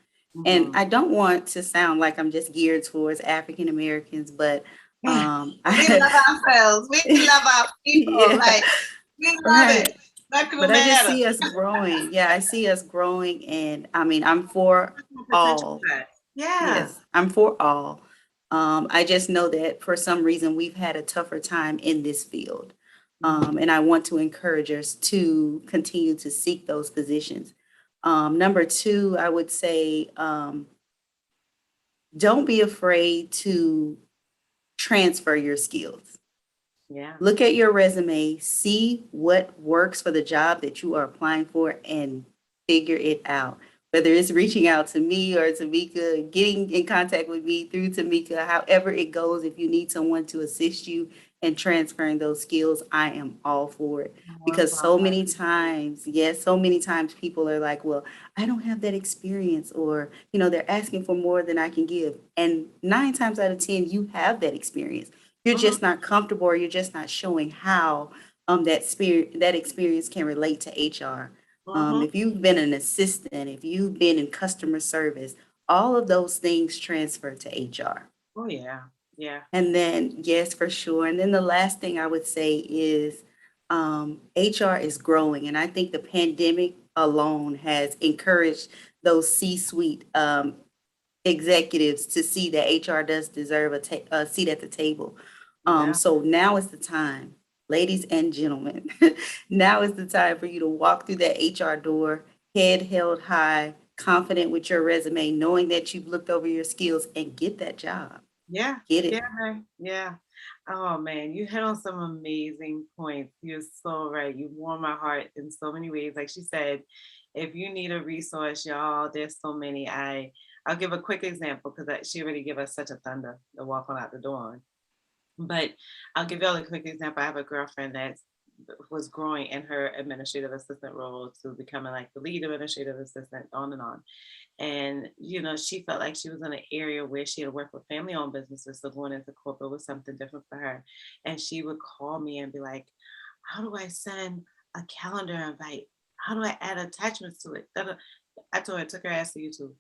And Mhm. I don't want to sound like I'm just geared towards African Americans, but We love ourselves. We love our people. yeah, Like, we love right. it. Black people But I just matter. see us growing. Yeah, I see us growing, and I mean, I'm for Potential all. for that. Yeah. Yes, I'm for all. I just know that for some reason we've had a tougher time in this field. Mhm. And I want to encourage us to continue to seek those positions. Number two, I would say don't be afraid to transfer your skills. Yeah. Look at your resume, see what works for the job that you are applying for, and figure it out. Whether it's reaching out to me or Tamika, getting in contact with me through Tamika, however it goes, if you need someone to assist you in transferring those skills, I am all for it. More Because so power. many times, yes, so many times people are like, well, I don't have that experience, or, they're asking for more than I can give. And 9 times out of 10, you have that experience. You're Mhm. just not comfortable, or you're just not showing how that experience can relate to HR. Mhm. If you've been an assistant, if you've been in customer service, all of those things transfer to HR. Oh yeah. Yeah. And then, yes, for sure. And then the last thing I would say is HR is growing. And I think the pandemic alone has encouraged those C-suite executives to see that HR does deserve a seat at the table. Yeah. So now is the time, ladies and gentlemen, now is the time for you to walk through that HR door, head held high, confident with your resume, knowing that you've looked over your skills and get that job. Yeah. Get Yeah. it. Man. Yeah. Oh man, you hit on some amazing points. You're so right. You warm my heart in so many ways. Like she said, if you need a resource, y'all, there's so many. I'll give a quick example because she already gave us such a thunder to walk on out the door on. But I'll give y'all a quick example. I have a girlfriend that was growing in her administrative assistant role to becoming like the lead administrative assistant, on and on. And, she felt like she was in an area where she had worked with family owned businesses. So going into corporate was something different for her. And she would call me and be like, how do I send a calendar invite? How do I add attachments to it? I told her, took her ass to YouTube.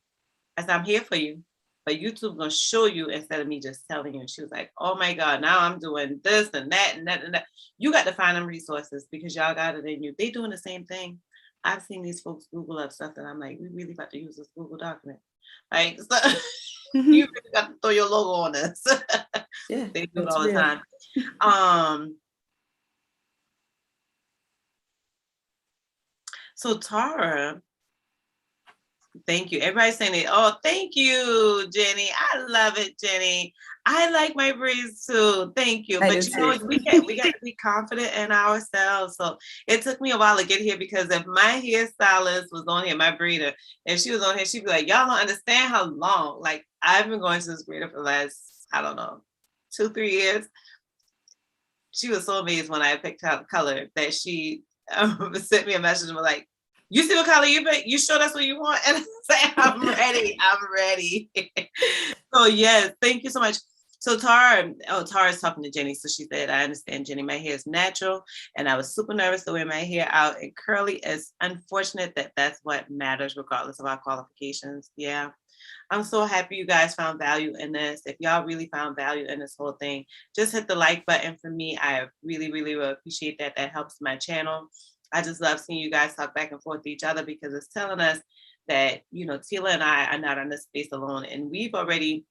I said, I'm here for you. But YouTube gonna show you instead of me just telling you. And she was like, oh my God, now I'm doing this and that and that and that. You got to find them resources because y'all got it in you. They doing the same thing. I've seen these folks Google up stuff that I'm like, we really about to use this Google document. Like, so you Mhm. really got to throw your logo on this. Yeah, They do it that's all the real. time. Um, so Tara, thank you. Everybody's saying it. Oh, thank you, Jenny. I love it, Jenny. I like my braids too. Thank you. I do But too. we got to be confident in ourselves. So it took me a while to get here because if my hairstylist was on here, my braider, if she was on here, she'd be like, y'all don't understand how long. Like I've been going to this braider for the last, I don't know, 2-3 years. She was so amazed when I picked out the color that she sent me a message and was like, you see what color you pick? You sure that's what you want? And I said, I'm ready. I'm ready. So yes, thank you so much. So Tara's talking to Jenny. So she said, I understand, Jenny. My hair is natural, and I was super nervous to wear my hair out and curly. It's unfortunate that that's what matters, regardless of our qualifications. Yeah. I'm so happy you guys found value in this. If y'all really found value in this whole thing, just hit the like button for me. I really, really will appreciate that. That helps my channel. I just love seeing you guys talk back and forth to each other because it's telling us that, Tela and I are not in this space alone. And we've already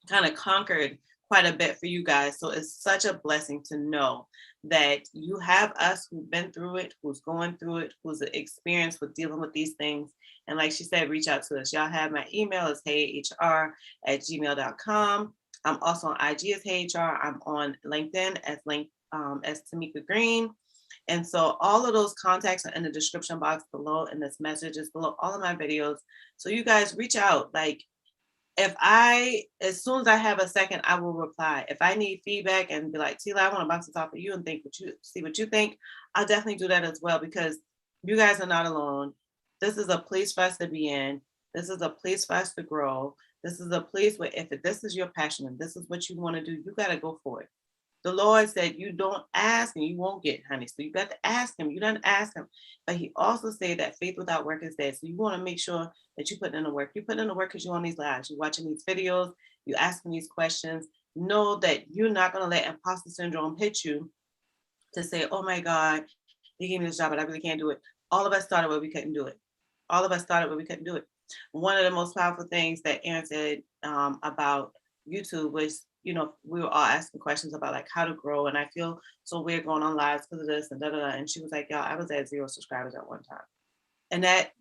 kind of conquered quite a bit for you guys. So it's such a blessing to know that you have us who've been through it, who's going through it, who's experienced with dealing with these things. And like she said, reach out to us. Y'all have my email is heyhr@gmail.com. I'm also on IG as HeyHR. I'm on LinkedIn as Tamika Green. And so all of those contacts are in the description box below, and this message is below all of my videos. So you guys reach out. Like, as soon as I have a second, I will reply. If I need feedback and be like, Tela, I want to bounce this off of you and see what you think, I'll definitely do that as well, because you guys are not alone. This is a place for us to be in. This is a place for us to grow. This is a place where if this is your passion and this is what you want to do, you got to go for it. The Lord said, you don't ask and you won't get, honey. So you got to ask him. You don't ask him. But he also said that faith without work is dead. So you want to make sure that you put in the work. You put in the work because you're on these lives. You're watching these videos. You're asking these questions. Know that you're not going to let imposter syndrome hit you to say, oh my God, they gave me this job, but I really can't do it. All of us started where we couldn't do it. All of us started where we couldn't do it. One of the most powerful things that Aaron said about YouTube was, we were all asking questions about like how to grow. And I feel so weird going on lives because of this and da-da-da. And she was like, y'all, I was at 0 subscribers at one time. And that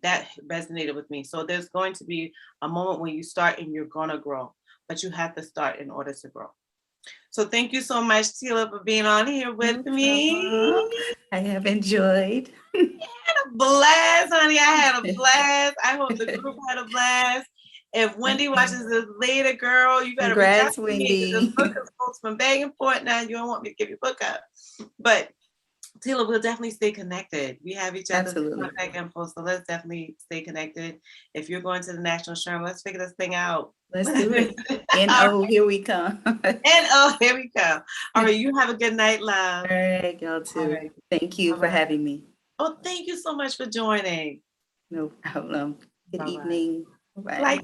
resonated with me. So there's going to be a moment when you start and you're going to grow, but you have to start in order to grow. So thank you so much, Tela, for being on here with me. I have enjoyed. I had a blast, honey. I had a blast. I hope the group had a blast. If Wendy watches this later, girl, you better reach out to me. This book is folks from begging for it now. You don't want me to give you a book up. But Tela, we'll definitely stay connected. We have each other's contact info, so let's definitely stay connected. If you're going to the National Sherm, let's figure this thing out. Let's do it. And here we come. Here we come. All right, you have a good night, love. All right, y'all too. Right. Thank you for having me. Oh, thank you so much for joining. No problem. Good evening. Bye.